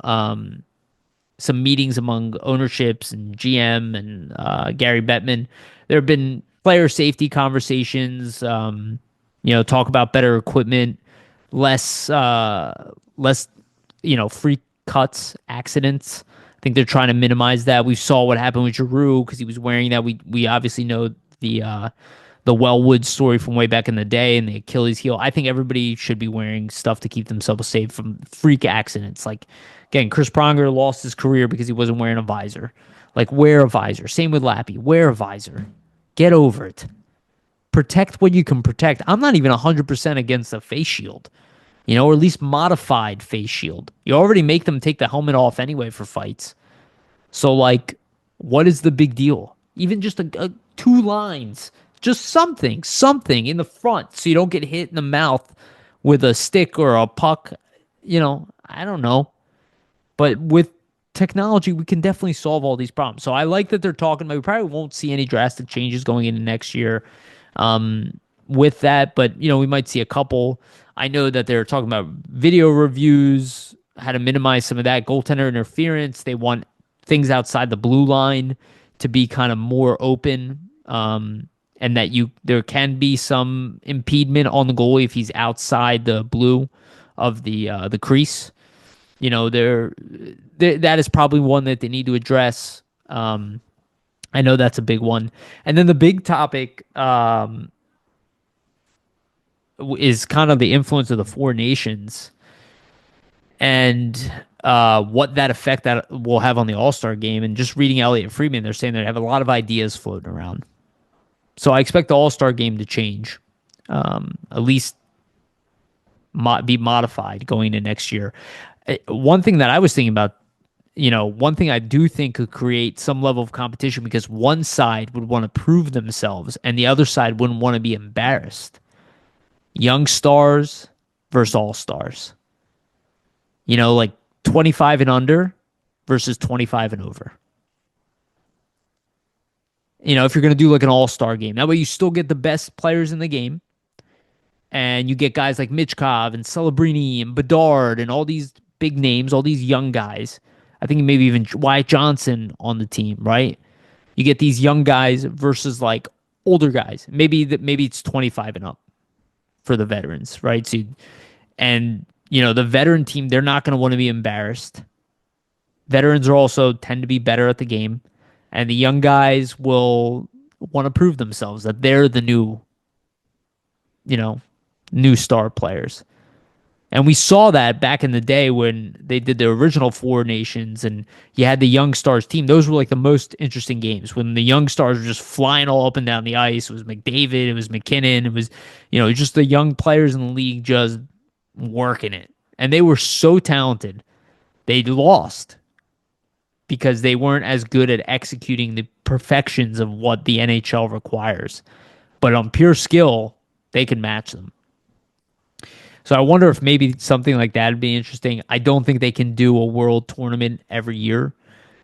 meetings among ownerships and GM and Gary Bettman. There have been player safety conversations. Talk about better equipment, less free cuts, accidents. I think they're trying to minimize that. We saw what happened with Giroux because he was wearing that. We obviously know the Wellwood story from way back in the day and the Achilles heel. I think everybody should be wearing stuff to keep themselves safe from freak accidents. Like, again, Chris Pronger lost his career because he wasn't wearing a visor. Like, wear a visor. Same with Lappy. Wear a visor. Get over it. Protect what you can protect. I'm not even 100% against a face shield. or at least modified face shield. You already make them take the helmet off anyway for fights. So like, what is the big deal? Even just two lines, just something in the front, so you don't get hit in the mouth with a stick or a puck. I don't know, but with technology, we can definitely solve all these problems. So I like that they're talking about. We probably won't see any drastic changes going into next year with that, but we might see a couple. I know that they're talking about video reviews, how to minimize some of that goaltender interference. They want things outside the blue line to be kind of more open, and that there can be some impediment on the goalie if he's outside the blue of the crease. That is probably one that they need to address. I know that's a big one. And then the big topic is kind of the influence of the four nations and what that effect that will have on the All-Star game. And just reading Elliot Friedman, they're saying they have a lot of ideas floating around. So I expect the All-Star game to change, at least be modified going into next year. One thing that I was thinking about, one thing I do think could create some level of competition because one side would want to prove themselves and the other side wouldn't want to be embarrassed. Young stars versus all stars. Like 25 and under versus 25 and over. If you're going to do like an all-star game, that way you still get the best players in the game. And you get guys like Michkov and Celebrini and Bedard and all these big names, all these young guys. I think maybe even Wyatt Johnson on the team, right? You get these young guys versus like older guys. Maybe it's 25 and up for the veterans, right? The veteran team, they're not going to want to be embarrassed. Veterans are also tend to be better at the game, and the young guys will want to prove themselves that they're the new star players. And we saw that back in the day when they did the original Four Nations and you had the Young Stars team. Those were like the most interesting games when the Young Stars were just flying all up and down the ice. It was McDavid, it was McKinnon, it was, just the young players in the league just working it. And they were so talented. They lost because they weren't as good at executing the perfections of what the NHL requires. But on pure skill, they can match them. So I wonder if maybe something like that would be interesting. I don't think they can do a world tournament every year.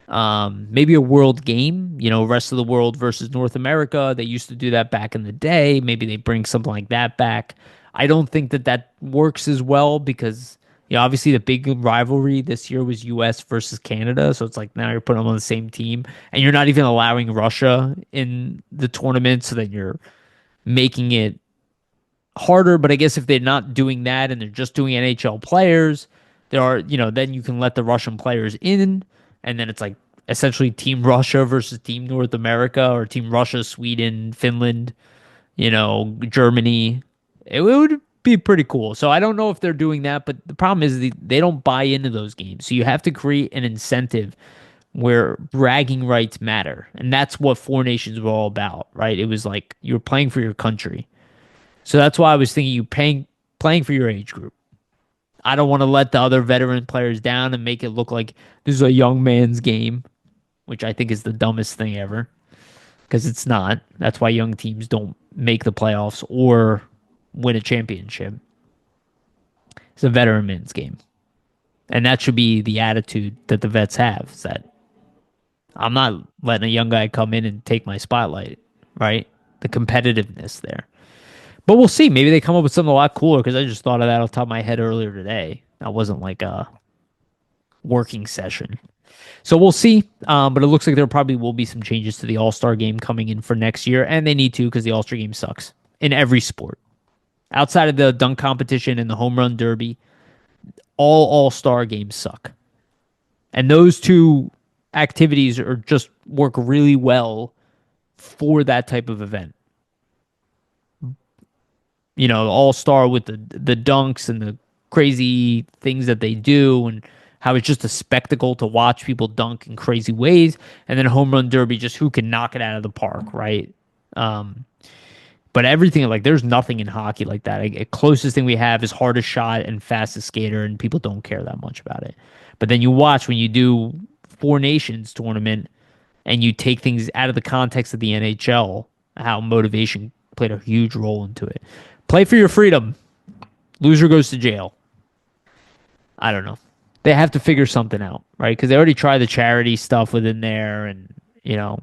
Maybe a world game, rest of the world versus North America. They used to do that back in the day. Maybe they bring something like that back. I don't think that works as well because, obviously the big rivalry this year was US versus Canada. So it's like now you're putting them on the same team and you're not even allowing Russia in the tournament. So then you're making it harder, but I guess if they're not doing that and they're just doing NHL players, then you can let the Russian players in, and then it's like essentially Team Russia versus Team North America or Team Russia, Sweden, Finland, Germany. It would be pretty cool. So I don't know if they're doing that, but the problem is they don't buy into those games. So you have to create an incentive where bragging rights matter, and that's what Four Nations were all about, right? It was like you were playing for your country. So that's why I was thinking playing for your age group. I don't want to let the other veteran players down and make it look like this is a young man's game, which I think is the dumbest thing ever because it's not. That's why young teams don't make the playoffs or win a championship. It's a veteran man's game. And that should be the attitude that the vets have, is that I'm not letting a young guy come in and take my spotlight, right? The competitiveness there. But we'll see. Maybe they come up with something a lot cooler because I just thought of that off the top of my head earlier today. That wasn't like a working session. So we'll see. But it looks like there probably will be some changes to the All-Star game coming in for next year. And they need to because the All-Star game sucks in every sport. Outside of the dunk competition and the home run derby, all All-Star games suck. And those two activities are just work really well for that type of event. All-Star with the dunks and the crazy things that they do and how it's just a spectacle to watch people dunk in crazy ways. And then home run derby, just who can knock it out of the park, right? But everything, like, there's nothing in hockey like that. Like, the closest thing we have is hardest shot and fastest skater, and people don't care that much about it. But then you watch when you do Four Nations tournament and you take things out of the context of the NHL, how motivation played a huge role into it. Play for your freedom. Loser goes to jail. I don't know. They have to figure something out, right? Because they already tried the charity stuff within there, and you know,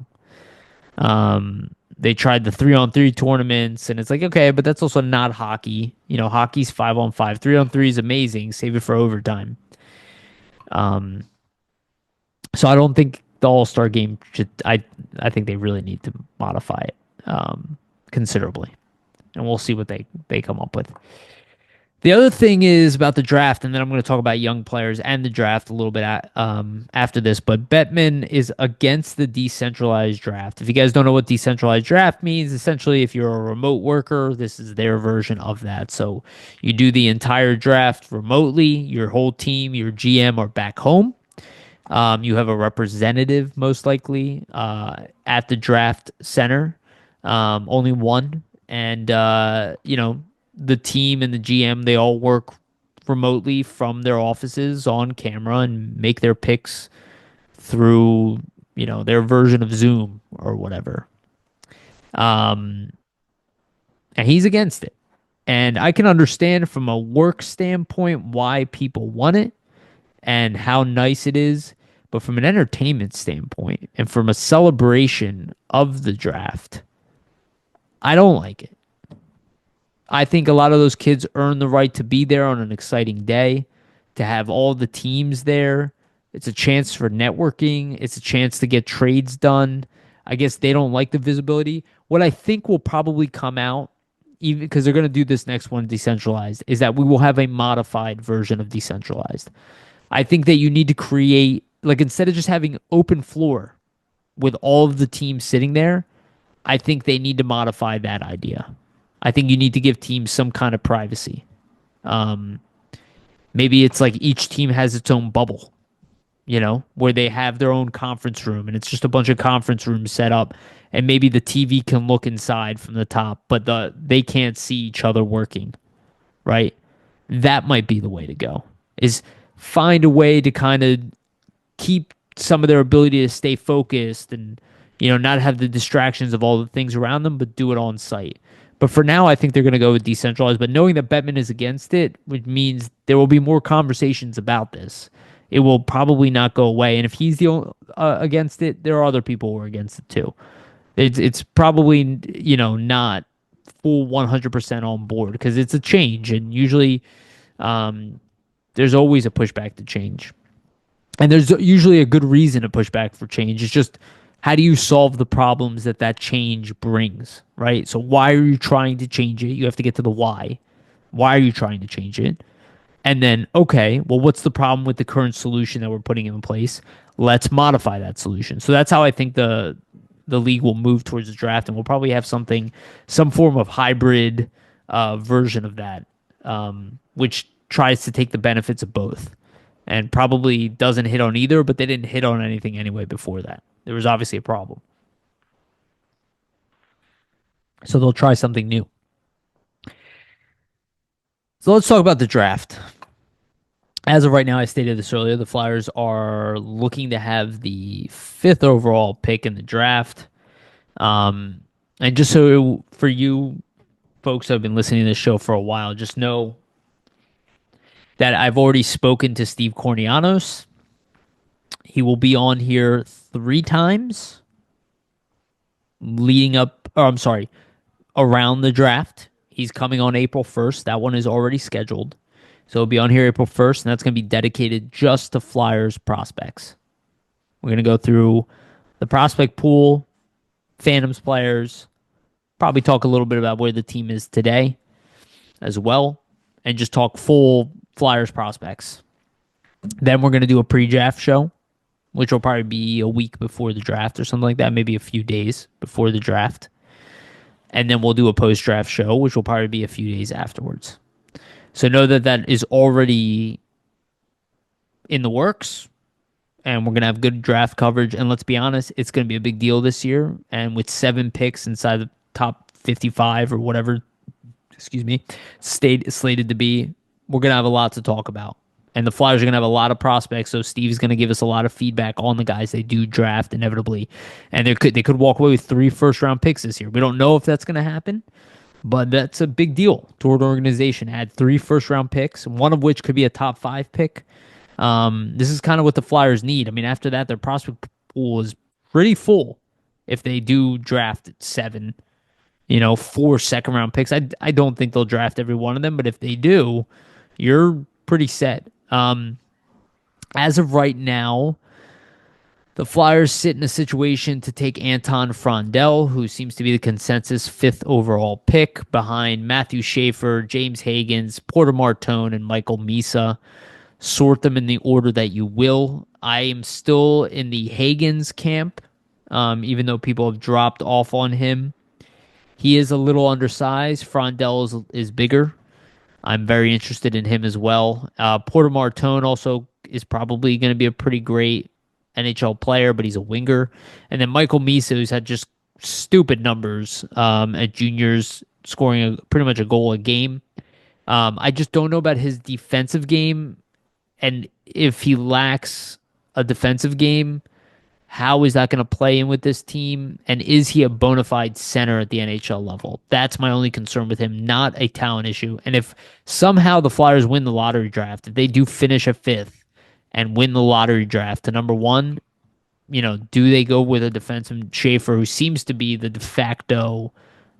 they tried the 3-on-3 tournaments, and it's like, okay, but that's also not hockey. Hockey's 5-on-5. 3-on-3 is amazing. Save it for overtime. Um, so I don't think the All Star game should. I think they really need to modify it considerably, and we'll see what they come up with. The other thing is about the draft, and then I'm going to talk about young players and the draft a little bit after this. But Bettman is against the decentralized draft. If you guys don't know what decentralized draft means, essentially, if you're a remote worker, this is their version of that. So you do the entire draft remotely. Your whole team, your GM are back home. You have a representative, most likely, at the draft center. Only one. And, the team and the GM, they all work remotely from their offices on camera and make their picks through, their version of Zoom or whatever. Um, and he's against it. And I can understand from a work standpoint why people want it and how nice it is. But from an entertainment standpoint and from a celebration of the draft, I don't like it. I think a lot of those kids earn the right to be there on an exciting day, to have all the teams there. It's a chance for networking. It's a chance to get trades done. I guess they don't like the visibility. What I think will probably come out, even because they're going to do this next one decentralized, is that we will have a modified version of decentralized. I think that you need to create, like, instead of just having open floor with all of the teams sitting there, I think they need to modify that idea. I think you need to give teams some kind of privacy. Um, Maybe it's like each team has its own bubble, where they have their own conference room and it's just a bunch of conference rooms set up. And maybe the TV can look inside from the top, but they can't see each other working, right? That might be the way to go, is find a way to kind of keep some of their ability to stay focused and not have the distractions of all the things around them, but do it on site. But for now, I think they're going to go with decentralized. But knowing that Bettman is against it, which means there will be more conversations about this. It will probably not go away. And if he's the only, against it, there are other people who are against it too. It's probably not full 100% on board because it's a change, and usually there's always a pushback to change. And there's usually a good reason to push back for change. It's just, how do you solve the problems that change brings, right? So why are you trying to change it? You have to get to the why. Why are you trying to change it? And then, okay, well, what's the problem with the current solution that we're putting in place? Let's modify that solution. So that's how I think the league will move towards the draft, and we'll probably have some form of hybrid version of that, which tries to take the benefits of both and probably doesn't hit on either, but they didn't hit on anything anyway before that. There was obviously a problem. So they'll try something new. So let's talk about the draft. As of right now, I stated this earlier, the Flyers are looking to have the 5th overall pick in the draft. And just so for you folks who have been listening to this show for a while, just know that I've already spoken to Steve Kornianos. He will be on here 3 times leading up, or I'm sorry, around the draft. He's coming on April 1st. That one is already scheduled. So he'll be on here April 1st, and that's going to be dedicated just to Flyers prospects. We're going to go through the prospect pool, Phantoms players, probably talk a little bit about where the team is today as well, and just talk full Flyers prospects. Then we're going to do a pre-draft show, which will probably be a week before the draft or something like that, maybe a few days before the draft. And then we'll do a post-draft show, which will probably be a few days afterwards. So know that is already in the works, and we're going to have good draft coverage. And let's be honest, it's going to be a big deal this year. And with 7 picks inside the top 55 or whatever, excuse me, slated to be, we're going to have a lot to talk about. And the Flyers are going to have a lot of prospects, so Steve's going to give us a lot of feedback on the guys they do draft inevitably. And they could walk away with 3 first-round picks this year. We don't know if that's going to happen, but that's a big deal toward an organization. Add 3 first-round picks, one of which could be a top 5 pick. This is kind of what the Flyers need. I mean, after that, their prospect pool is pretty full if they do draft at 7, 4 second-round picks. I don't think they'll draft every one of them, but if they do, you're pretty set. As of right now, the Flyers sit in a situation to take Anton Frondell, who seems to be the consensus 5th overall pick, behind Matthew Schaefer, James Hagans, Porter Martone, and Michael Misa. Sort them in the order that you will. I am still in the Hagans camp, even though people have dropped off on him. He is a little undersized. Frondell is bigger. I'm very interested in him as well. Porter Martone also is probably going to be a pretty great NHL player, but he's a winger. And then Michael Misa, who's had just stupid numbers at juniors, scoring pretty much a goal a game. I just don't know about his defensive game, and if he lacks a defensive game, how is that going to play in with this team? And is he a bona fide center at the NHL level? That's my only concern with him, not a talent issue. And if somehow the Flyers win the lottery draft, if they do finish at 5th and win the lottery draft to number 1, do they go with a defenseman, Schaefer, who seems to be the de facto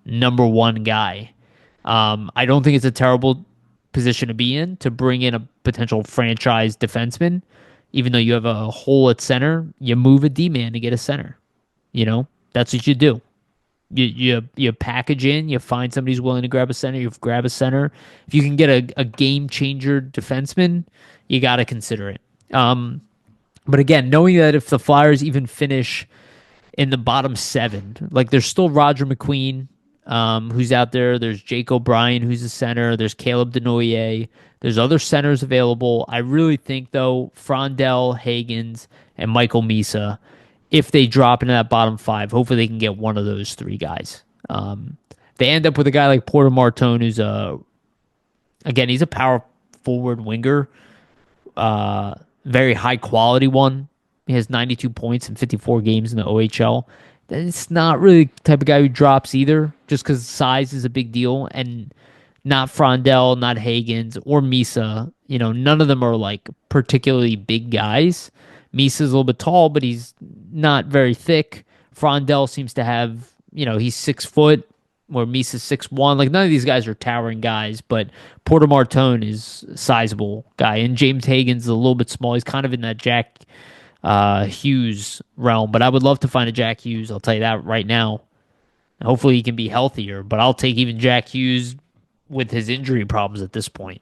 number 1 guy? I don't think it's a terrible position to be in, to bring in a potential franchise defenseman. Even though you have a hole at center, you move a D-man to get a center. That's what you do. You package in, you find somebody who's willing to grab a center, you grab a center. If you can get a game-changer defenseman, you got to consider it. But again, knowing that if the Flyers even finish in the bottom 7, like there's still Roger McQueen, who's out there. There's Jake O'Brien, who's a center. There's Caleb Denoyer. There's other centers available. I really think, though, Frondell, Hagans, and Michael Misa, if they drop into that bottom 5, hopefully they can get one of those 3 guys. They end up with a guy like Porter Martone, who's again, he's a power forward winger, very high quality one. He has 92 points in 54 games in the OHL. It's not really the type of guy who drops either, just because size is a big deal. And not Frondell, not Hagans, or Misa. None of them are like particularly big guys. Misa's a little bit tall, but he's not very thick. Frondell seems to have, he's 6 foot, where Misa's 6'1". Like, none of these guys are towering guys, but Porter Martone is a sizable guy. And James Hagans is a little bit small. He's kind of in that Jack Hughes realm, but I would love to find a Jack Hughes. I'll tell you that right now. Hopefully he can be healthier, but I'll take even Jack Hughes with his injury problems at this point.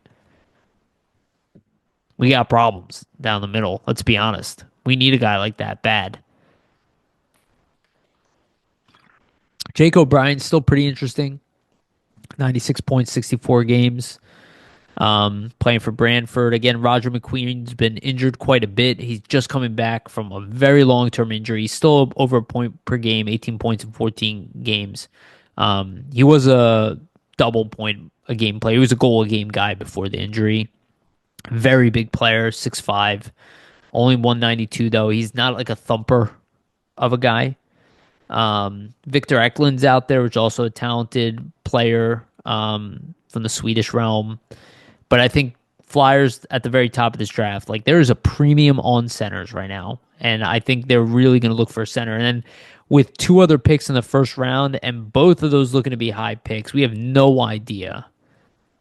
We got problems down the middle. Let's be honest. We need a guy like that bad. Jake O'Brien's still pretty interesting. 96 points, 64 games. Playing for Brantford. Again, Roger McQueen's been injured quite a bit. He's just coming back from a very long-term injury. He's still over a point per game, 18 points in 14 games. He was a double point a game player. He was a goal a game guy before the injury. Very big player, 6'5", only 192 though. He's not like a thumper of a guy. Victor Eklund's out there, which is also a talented player from the Swedish realm. But I think Flyers at the very top of this draft, like there is a premium on centers right now. And I think they're really going to look for a center. And then with 2 other picks in the first round and both of those looking to be high picks, we have no idea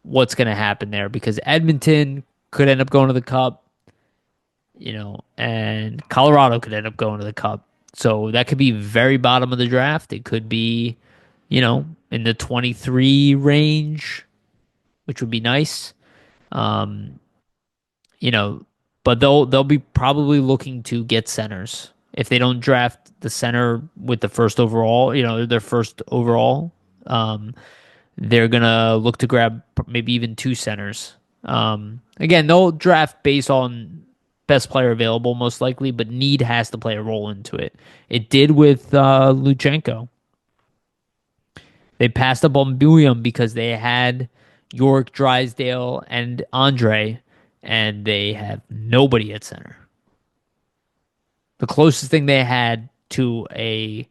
what's going to happen there, because Edmonton could end up going to the Cup, and Colorado could end up going to the Cup. So that could be very bottom of the draft. It could be, in the 23 range, which would be nice. But they'll be probably looking to get centers. If they don't draft the center with the first overall, their first overall, they're gonna look to grab maybe even 2 centers. Again, they'll draft based on best player available, most likely, but need has to play a role into it. It did with Luchenko. They passed up on William because they had York, Drysdale, and Andre, and they have nobody at center. The closest thing they had to a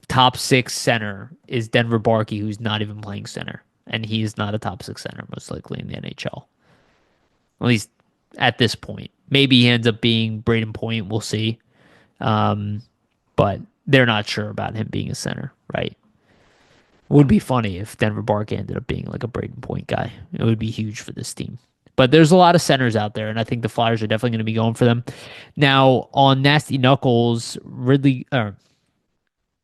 top six center is Denver Barkey, who's not even playing center, and he is not a top six center most likely in the NHL, at least at this point. Maybe he ends up being Braden Point. We'll see. Um, but they're not sure about him being a center, right? Would be funny if Denver Barkey ended up being like a Braden Point guy. It would be huge for this team. But there's a lot of centers out there, and I think the Flyers are definitely going to be going for them. Now on Nasty Knuckles,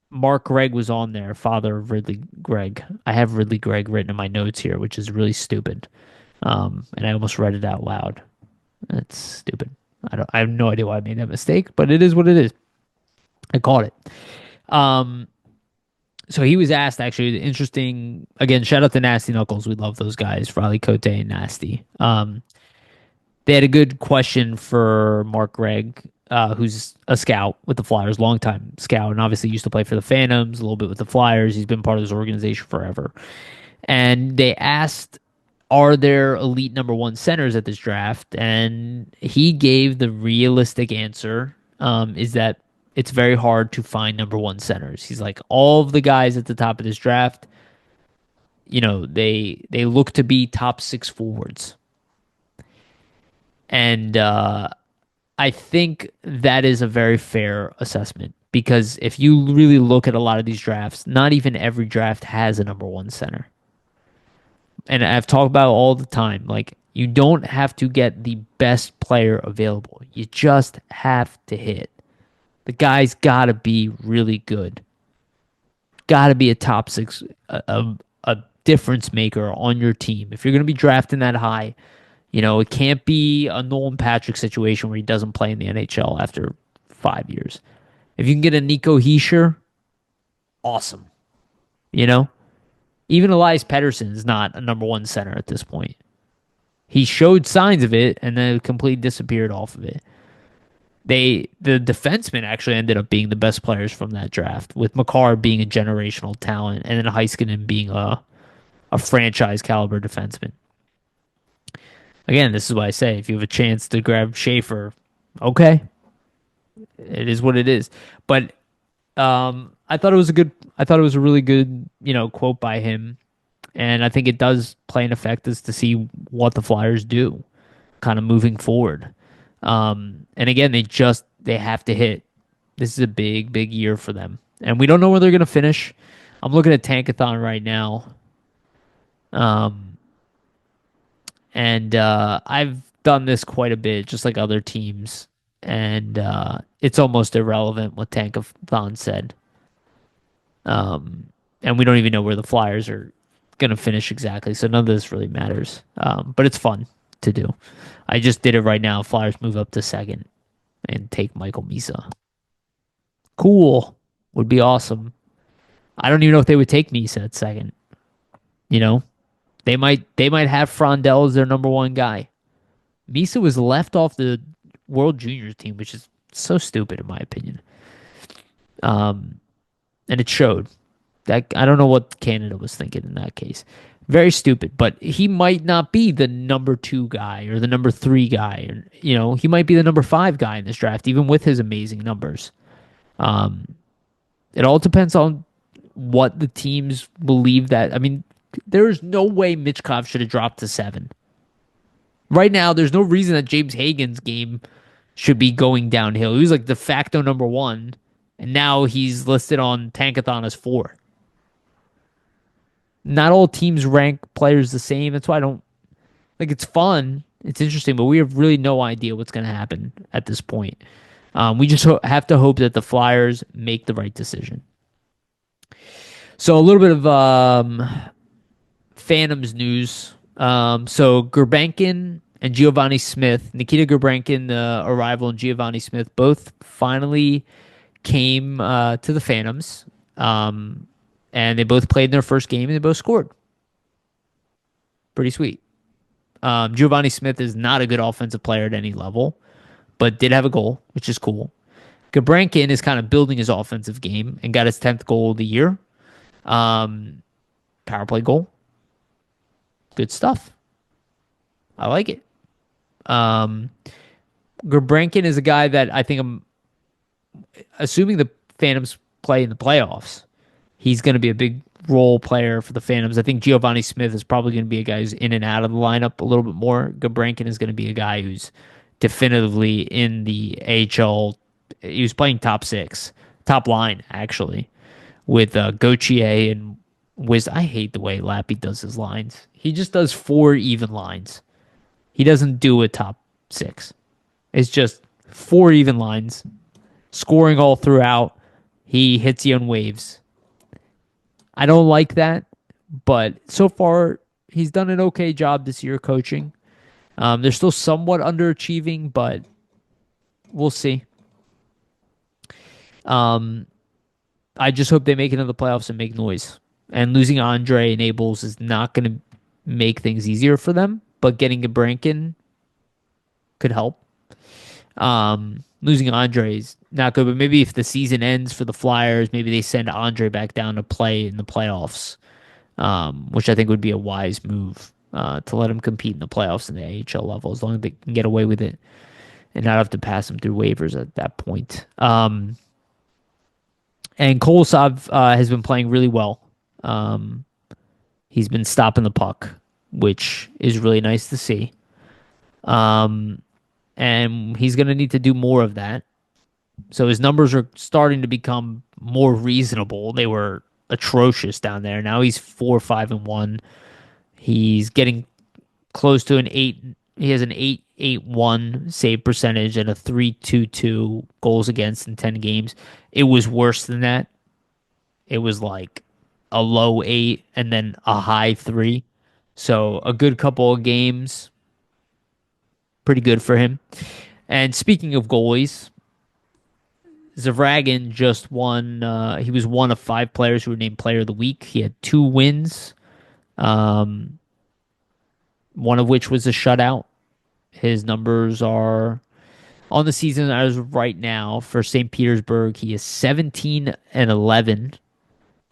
Mark Gregg was on there, father of Ridley Gregg. I have Ridley Gregg written in my notes here, which is really stupid. And I almost read it out loud. That's stupid. I have no idea why I made that mistake, but it is what it is. I caught it. Um, so he was asked actually interesting again, shout out to Nasty Knuckles. We love those guys, Riley Cote and Nasty. They had a good question for Mark Gregg, who's a scout with the Flyers, longtime scout, and obviously used to play for the Phantoms, a little bit with the Flyers. He's been part of this organization forever. And they asked, are there elite number one centers at this draft? And he gave the realistic answer, is that it's very hard to find number one centers. He's like, all of the guys at the top of this draft, they look to be top six forwards. And I think that is a very fair assessment because if you really look at a lot of these drafts, not even every draft has a number one center. And I've talked about it all the time. Like, you don't have to get the best player available. You just have to hit. The guy's got to be really good. Got to be a top six, a difference maker on your team. If you're going to be drafting that high, it can't be a Nolan Patrick situation where he doesn't play in the NHL after 5 years. If you can get a Nico Hischier, awesome. Even Elias Pettersson is not a number one center at this point. He showed signs of it and then completely disappeared off of it. The defensemen actually ended up being the best players from that draft, with Makar being a generational talent and then Heiskanen being a franchise caliber defenseman. Again, this is why I say if you have a chance to grab Schaefer, okay, it is what it is. But I thought it was a really good, quote by him, and I think it does play an effect as to see what the Flyers do, kind of moving forward. And again, they have to hit. This is a big year for them, and we don't know where they're gonna finish. I'm looking at Tankathon right now. And I've done this quite a bit, just like other teams, and it's almost irrelevant what Tankathon said. And we don't even know where the Flyers are going to finish exactly, so none of this really matters. But it's fun to do. I just did it right now. Flyers move up to second and take Michael Misa. Cool. Would be awesome. I don't even know if they would take Misa at second. They might have Frondell as their number one guy. Misa was left off the World Juniors team, which is so stupid in my opinion. And it showed. That I don't know what Canada was thinking in that case. Very stupid, but he might not be the number two guy or the number three guy. He might be the number five guy in this draft, even with his amazing numbers. It all depends on what the teams believe that. I mean, there is no way Michkov should have dropped to 7. Right now, there's no reason that James Hagen's game should be going downhill. He was like de facto number 1, and now he's listed on Tankathon as 4. Not all teams rank players the same. That's why I don't like. It's fun, it's interesting, but we have really no idea what's going to happen at this point. We just have to hope that the Flyers make the right decision. So a little bit of Phantoms news. So Gurbankin and Giovanni Smith, Nikita Gurbankin, the arrival, and Giovanni Smith both finally came to the Phantoms. And they both played in their first game and they both scored. Pretty sweet. Giovanni Smith is not a good offensive player at any level, but did have a goal, which is cool. Gabrankin is kind of building his offensive game and got his 10th goal of the year. Power play goal. Good stuff. I like it. Um, Gabrankin is a guy that I think I'm assuming the Phantoms play in the playoffs. He's going to be a big role player for the Phantoms. I think Giovanni Smith is probably going to be a guy who's in and out of the lineup a little bit more. Gabrankin is going to be a guy who's definitively in the AHL. He was playing top six, top line, actually, with Gauthier and Wiz. I hate the way Lappy does his lines. He just does four even lines. He doesn't do a top six. It's just four even lines, scoring all throughout. He hits you on waves. I don't like that, but so far he's done an okay job this year coaching. They're still somewhat underachieving, but we'll see. I just hope they make it into the playoffs and make noise. And losing Andre enables is not going to make things easier for them, but getting a Brankin could help. Losing Andre is not good, but maybe if the season ends for the Flyers, maybe they send Andre back down to play in the playoffs, which I think would be a wise move to let him compete in the playoffs in the AHL level as long as they can get away with it and not have to pass him through waivers at that point. And Kolosov has been playing really well. He's been stopping the puck, which is really nice to see. And he's going to need to do more of that. So his numbers are starting to become more reasonable. They were atrocious down there. Now he's 4-5-1. He's getting close to an 8. He has an 8.81 save percentage and a 3.22 goals against in 10 games. It was worse than that. It was like a low 8 and then a high 3. So a good couple of games. Pretty good for him. And speaking of goalies, Zavragin just won. He was one of 5 players who were named Player of the Week. He had 2 wins, one of which was a shutout. His numbers are on the season as of right now for St. Petersburg. He is 17-11,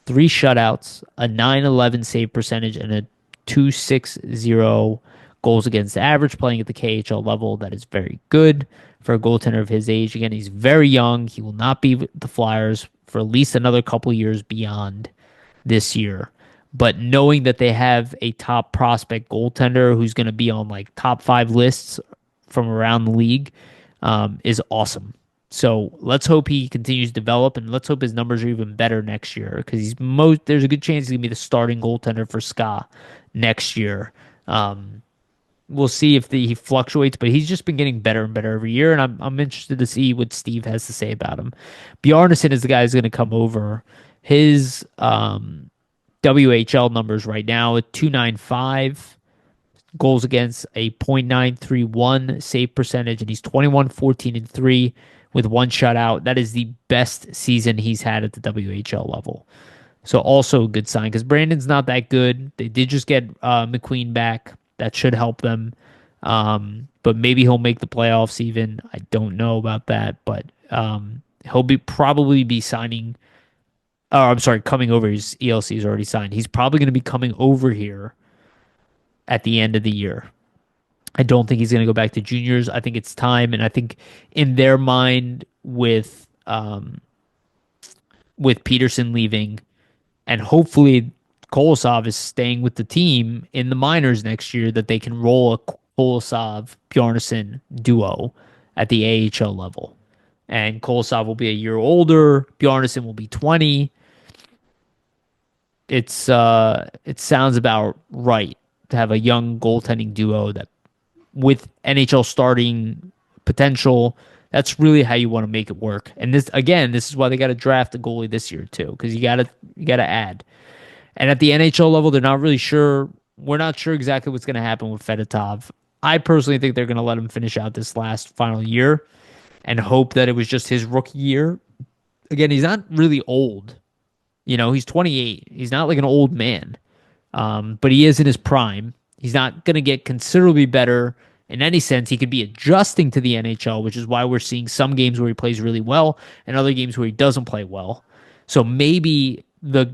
3 shutouts, a 9.11 save percentage, and a 2.60 goals against average, playing at the KHL level. That is very good for a goaltender of his age. Again, he's very young. He will not be with the Flyers for at least another couple years beyond this year. But knowing that they have a top prospect goaltender who's going to be on like top 5 lists from around the league is awesome. So let's hope he continues to develop, and let's hope his numbers are even better next year, because there's a good chance he's going to be the starting goaltender for SKA next year. We'll see if he fluctuates, but he's just been getting better and better every year, and I'm interested to see what Steve has to say about him. Bjarnason is the guy who's going to come over. His WHL numbers right now at 295 goals against, a .931 save percentage, and he's 21-14-3 with 1 shutout. That is the best season he's had at the WHL level. So also a good sign, because Brandon's not that good. They did just get McQueen back. That should help them. But maybe he'll make the playoffs even. I don't know about that, but he'll probably be signing. Oh, I'm sorry, coming over. His ELC is already signed. He's probably going to be coming over here at the end of the year. I don't think he's going to go back to juniors. I think it's time, and I think in their mind, with Peterson leaving, and hopefully Kolosov is staying with the team in the minors next year, that they can roll a Kolosov-Bjarnason duo at the AHL level. And Kolosov will be a year older. Bjarnason will be 20. It sounds about right to have a young goaltending duo that with NHL starting potential. That's really how you want to make it work. And this is why they got to draft a goalie this year too, because you got to add. And at the NHL level, they're not really sure. We're not sure exactly what's going to happen with Fedotov. I personally think they're going to let him finish out this last final year and hope that it was just his rookie year. Again, he's not really old. He's 28. He's not like an old man, but he is in his prime. He's not going to get considerably better in any sense. He could be adjusting to the NHL, which is why we're seeing some games where he plays really well and other games where he doesn't play well. So maybe the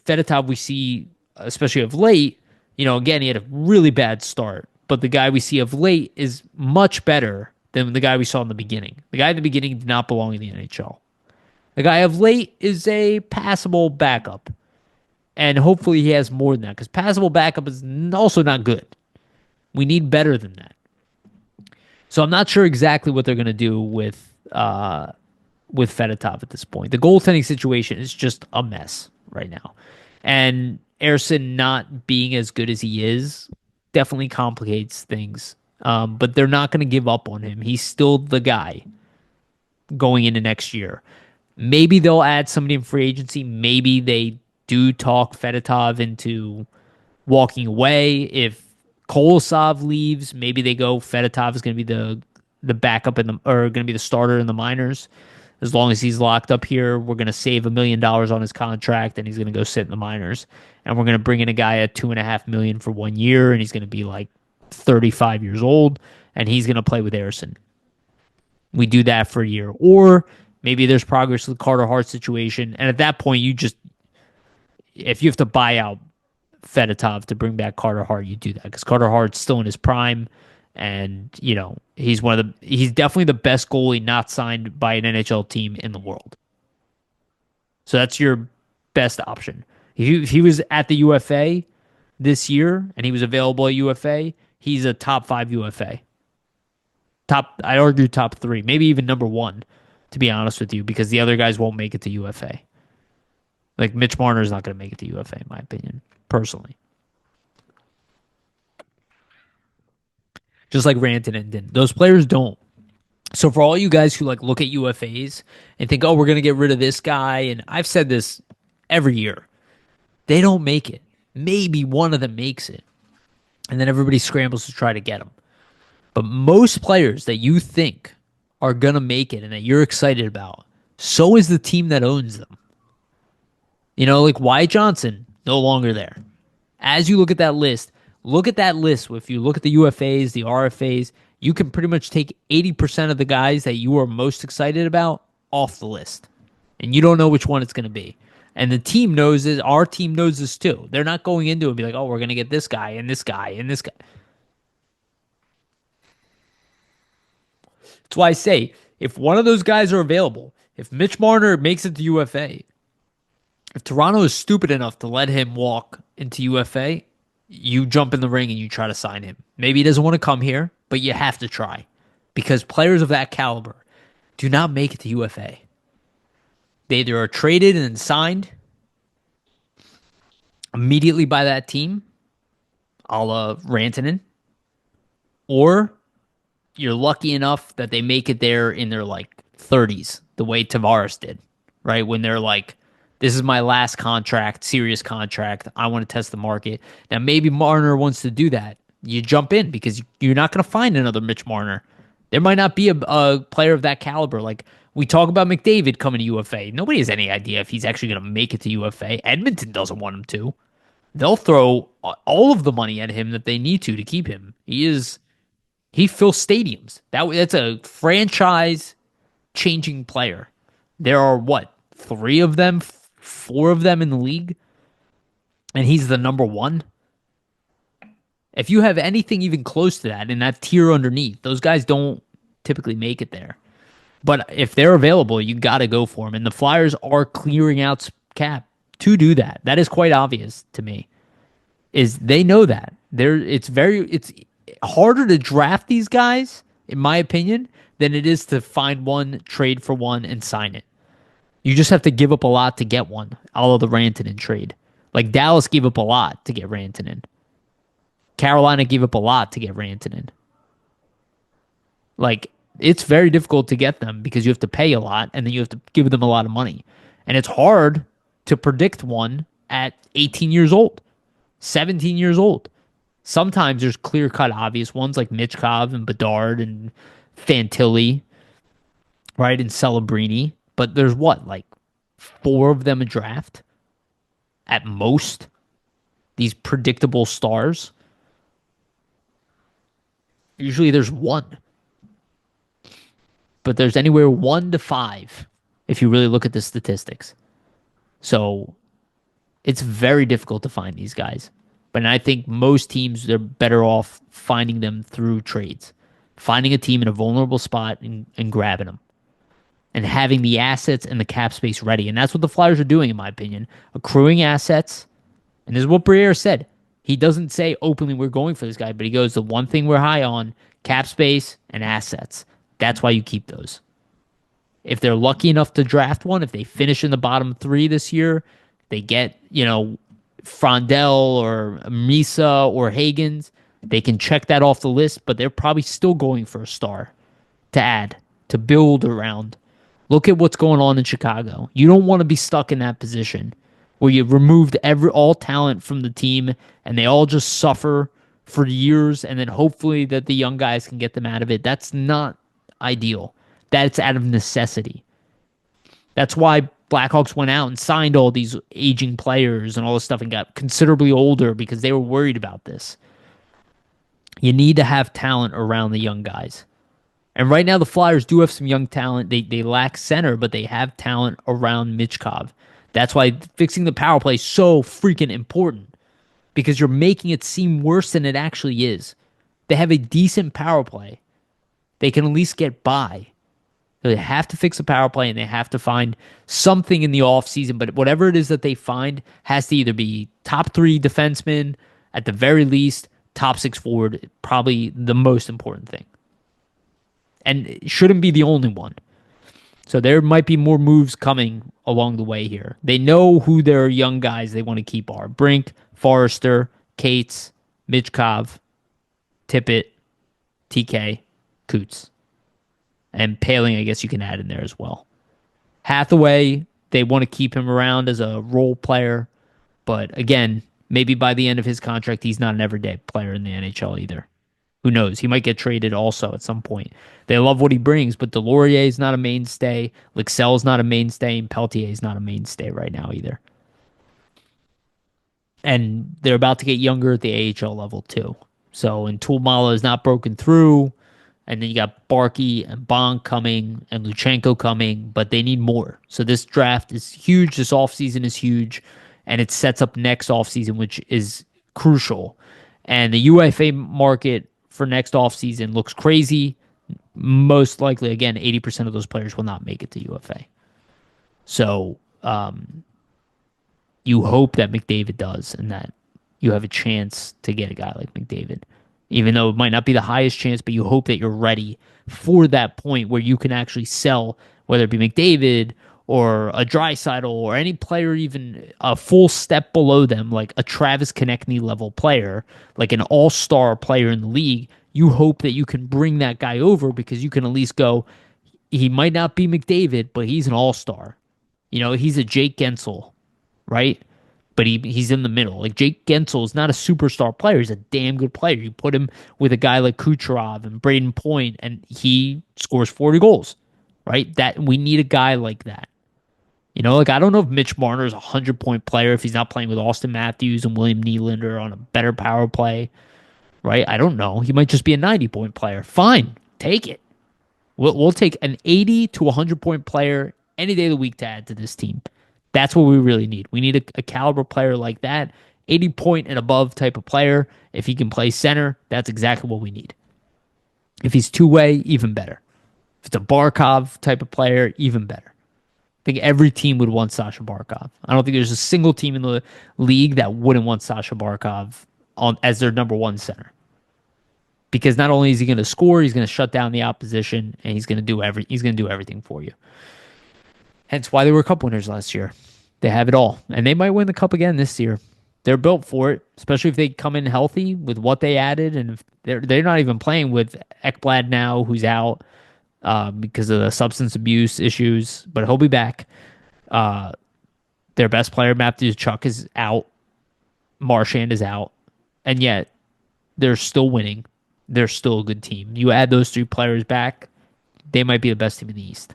Fedotov we see especially of late, again, he had a really bad start, but the guy we see of late is much better than the guy we saw in the beginning. The guy at the beginning did not belong in the NHL. The guy of late is a passable backup. And hopefully he has more than that because passable backup is also not good. We need better than that. So I'm not sure exactly what they're going to do with Fedotov at this point. The goaltending situation is just a mess right now. And Ersson not being as good as he is definitely complicates things. But they're not going to give up on him. He's still the guy going into next year. Maybe they'll add somebody in free agency. Maybe they do talk Fedotov into walking away. If Kolosov leaves, maybe they go Fedotov is going to be the backup or going to be the starter in the minors. As long as he's locked up here, we're going to save $1 million on his contract, and he's going to go sit in the minors. And we're going to bring in a guy at $2.5 million for 1 year, and he's going to be like 35 years old, and he's going to play with Ersson. We do that for a year, or maybe there's progress with the Carter Hart situation, and at that point, if you have to buy out Fedotov to bring back Carter Hart, you do that because Carter Hart's still in his prime, and he's he's definitely the best goalie not signed by an NHL team in the world. So that's your best option. If he was at the UFA this year and he was available at UFA, he's a top 5 UFA. I'd argue top 3, maybe even number 1, to be honest with you, because the other guys won't make it to UFA. Like Mitch Marner is not going to make it to UFA, in my opinion, personally. Just like Rantanen didn't. Those players don't. So for all you guys who like look at UFAs and think, oh, we're going to get rid of this guy, and I've said this every year, they don't make it. Maybe one of them makes it, and then everybody scrambles to try to get them. But most players that you think are going to make it and that you're excited about, so is the team that owns them. Like Wyatt Johnson, no longer there. As you look at that list, if you look at the UFAs, the RFAs, you can pretty much take 80% of the guys that you are most excited about off the list. And you don't know which one it's going to be. And the team knows this. Our team knows this too. They're not going into it and be like, oh, we're going to get this guy and this guy and this guy. That's why I say, if one of those guys are available, if Mitch Marner makes it to UFA, if Toronto is stupid enough to let him walk into UFA, you jump in the ring and you try to sign him. Maybe he doesn't want to come here, but you have to try. Because players of that caliber do not make it to UFA. They either are traded and signed immediately by that team, a la Rantanen, or you're lucky enough that they make it there in their like 30s, the way Tavares did, right? When they're like, this is my last contract, serious contract. I want to test the market. Now, maybe Marner wants to do that. You jump in because you're not going to find another Mitch Marner. There might not be a player of that caliber. Like we talk about McDavid coming to UFA. Nobody has any idea if he's actually going to make it to UFA. Edmonton doesn't want him to. They'll throw all of the money at him that they need to keep him. He fills stadiums. That's a franchise changing player. There are what, 3 of them, 4 of them in the league, and he's the number 1. If you have anything even close to that in that tier underneath, those guys don't typically make it there. But if they're available, you got to go for them. And the Flyers are clearing out cap to do that. That is quite obvious to me. Is they know that it's harder to draft these guys, in my opinion, than it is to find one, trade for one, and sign it. You just have to give up a lot to get one, all of the Rantanen trade. Like Dallas gave up a lot to get Rantanen. Carolina gave up a lot to get Rantanen. Like, it's very difficult to get them because you have to pay a lot and then you have to give them a lot of money. And it's hard to predict one at 18 years old, 17 years old. Sometimes there's clear-cut obvious ones like Michkov and Bedard and Fantilli, right, and Celebrini. But there's what, like 4 of them a draft at most? These predictable stars. Usually there's 1. But there's anywhere 1 to 5 if you really look at the statistics. So It's very difficult to find these guys. But I think most teams, they're better off finding them through trades, finding a team in a vulnerable spot and grabbing them and having the assets and the cap space ready. And that's what the Flyers are doing, in my opinion, accruing assets. And this is what Briere said. He doesn't say openly we're going for this guy, but he goes, the one thing we're high on, cap space and assets. That's why you keep those. If they're lucky enough to draft one, if they finish in the bottom three this year, they get, Frondell or Misa or Hagens, they can check that off the list, but they're probably still going for a star to add, to build around. Look at what's going on in Chicago. You don't want to be stuck in that position where you've removed all talent from the team and they all just suffer for years and then hopefully that the young guys can get them out of it. That's not ideal. That's out of necessity. That's why Blackhawks went out and signed all these aging players and all this stuff and got considerably older because they were worried about this. You need to have talent around the young guys. And right now, the Flyers do have some young talent. They lack center, but they have talent around Michkov. That's why fixing the power play is so freaking important because you're making it seem worse than it actually is. They have a decent power play. They can at least get by. They have to fix the power play and they have to find something in the offseason. But whatever it is that they find has to either be top 3 defensemen, at the very least, top 6 forward, probably the most important thing. And it shouldn't be the only one. So there might be more moves coming along the way here. They know who their young guys they want to keep are. Brink, Forrester, Cates, Michkov, Tippett, TK, Coots. And Paling, I guess you can add in there as well. Hathaway, they want to keep him around as a role player. But again, maybe by the end of his contract, he's not an everyday player in the NHL either. Who knows? He might get traded also at some point. They love what he brings, but Delorier is not a mainstay. Lixell's not a mainstay, and Peltier is not a mainstay right now either. And they're about to get younger at the AHL level too. So, and Tuomala is not broken through. And then you got Barkey and Bonk coming and Luchenko coming, but they need more. So this draft is huge. This offseason is huge. And it sets up next offseason, which is crucial. And the UFA market for next offseason looks crazy. Most likely, again, 80% of those players will not make it to UFA. So you hope that McDavid does and that you have a chance to get a guy like McDavid. Even though it might not be the highest chance, but you hope that you're ready for that point where you can actually sell, whether it be McDavid or a Draisaitl or any player even a full step below them, like a Travis Konechny level player, like an all-star player in the league. You hope that you can bring that guy over because you can at least go, he might not be McDavid, but he's an all-star. He's a Jake Gensel, right? But he's in the middle. Like Jake Gensel is not a superstar player. He's a damn good player. You put him with a guy like Kucherov and Braden Point, and he scores 40 goals, right? That we need a guy like that. I don't know if Mitch Marner is a 100-point player if he's not playing with Austin Matthews and William Nylander on a better power play, right? I don't know. He might just be a 90-point player. Fine, take it. We'll take an 80 to 100-point player any day of the week to add to this team. That's what we really need. We need a caliber player like that, 80-point and above type of player. If he can play center, that's exactly what we need. If he's two-way, even better. If it's a Barkov type of player, even better. I think every team would want Sasha Barkov. I don't think there's a single team in the league that wouldn't want Sasha Barkov as their number one center. Because not only is he going to score, he's going to shut down the opposition, and he's going to do everything for you. Hence why they were cup winners last year. They have it all. And they might win the cup again this year. They're built for it, especially if they come in healthy with what they added. And if they're not even playing with Ekblad now, who's out because of the substance abuse issues, but he'll be back. Their best player, Matthews Chuck, is out. Marchand is out. And yet, they're still winning. They're still a good team. You add those 3 players back, they might be the best team in the East.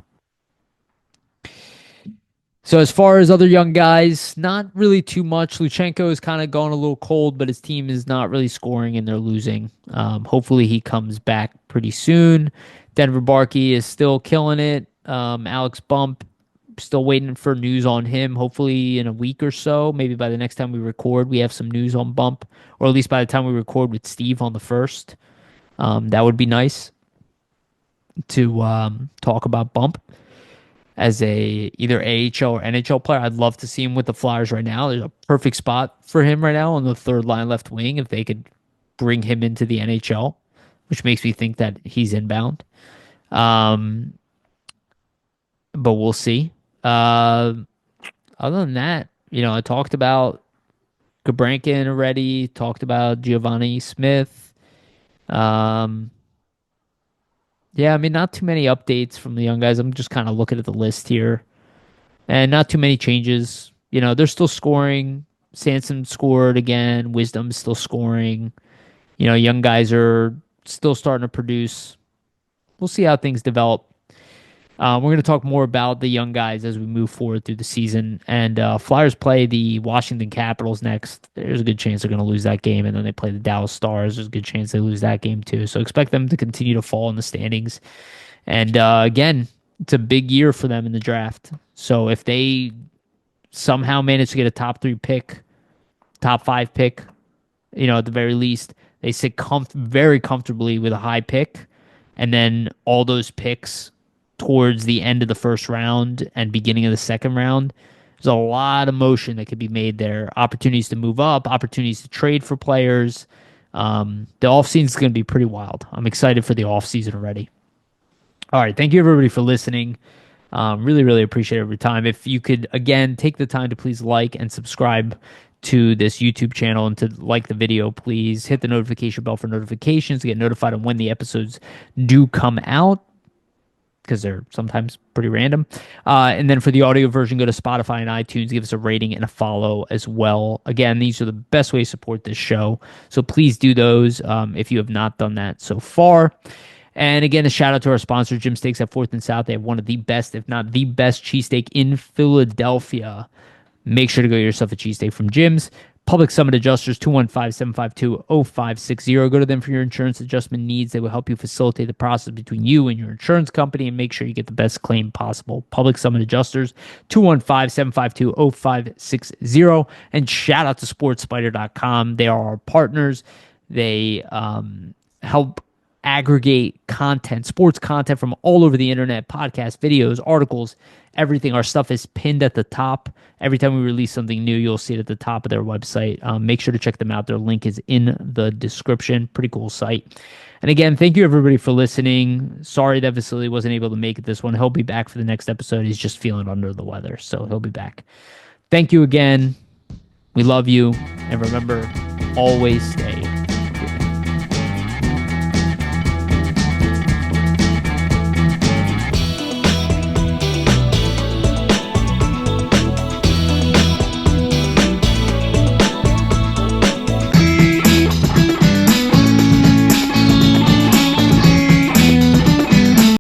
So as far as other young guys, not really too much. Luchenko is kind of going a little cold, but his team is not really scoring and they're losing. Hopefully he comes back pretty soon. Denver Barkey is still killing it. Alex Bump, Still waiting for news on him. Hopefully in a week or so. Maybe by the next time we record, we have some news on Bump, or at least by the time we record with Steve on the first. That would be nice to talk about Bump as a either AHL or NHL player. I'd love to see him with the Flyers right now. There's a perfect spot for him right now on the third line left wing if they could bring him into the NHL, which makes me think that he's inbound. Um, but we'll see. Other than that, I talked about Gabrankin already, talked about Giovanni Smith. Um, yeah, I mean, not too many updates from the young guys. I'm just kind of looking at the list here, and not too many changes. They're still scoring. Sanson scored again. Wisdom's still scoring. Young guys are still starting to produce. We'll see how things develop. We're going to talk more about the young guys as we move forward through the season. And Flyers play the Washington Capitals next. There's a good chance they're going to lose that game. And then they play the Dallas Stars. There's a good chance they lose that game too. So expect them to continue to fall in the standings. And again, it's a big year for them in the draft. So if they somehow manage to get a top 3 pick, top 5 pick, at the very least, they sit very comfortably with a high pick. And then all those picks towards the end of the first round and beginning of the second round, there's a lot of motion that could be made there. Opportunities to move up, opportunities to trade for players. The offseason is going to be pretty wild. I'm excited for the offseason already. All right. Thank you, everybody, for listening. Really, really appreciate every time. If you could, again, take the time to please like and subscribe to this YouTube channel and to like the video, please hit the notification bell for notifications to get notified on when the episodes do come out, because they're sometimes pretty random. And then for the audio version, go to Spotify and iTunes, give us a rating and a follow as well. Again, these are the best ways to support this show. So please do those if you have not done that so far. And again, a shout out to our sponsor, Jim Steaks at 4th and South. They have one of the best, if not the best, cheesesteak in Philadelphia. Make sure to go get yourself a cheesesteak from Jim's. Public Summit Adjusters, 215-752-0560. Go to them for your insurance adjustment needs. They will help you facilitate the process between you and your insurance company and make sure you get the best claim possible. Public Summit Adjusters, 215-752-0560. And shout out to SportsSpider.com. They are our partners. They help aggregate content, sports content from all over the internet, podcasts, videos, articles, everything. Our stuff is pinned at the top. Every time we release something new, you'll see it at the top of their website. Make sure to check them out. Their link is in the description. Pretty cool site. And again, thank you everybody for listening. Sorry that Vasili wasn't able to make it this one. He'll be back for the next episode. He's just feeling under the weather, so he'll be back. Thank you again. We love you. And remember, always stay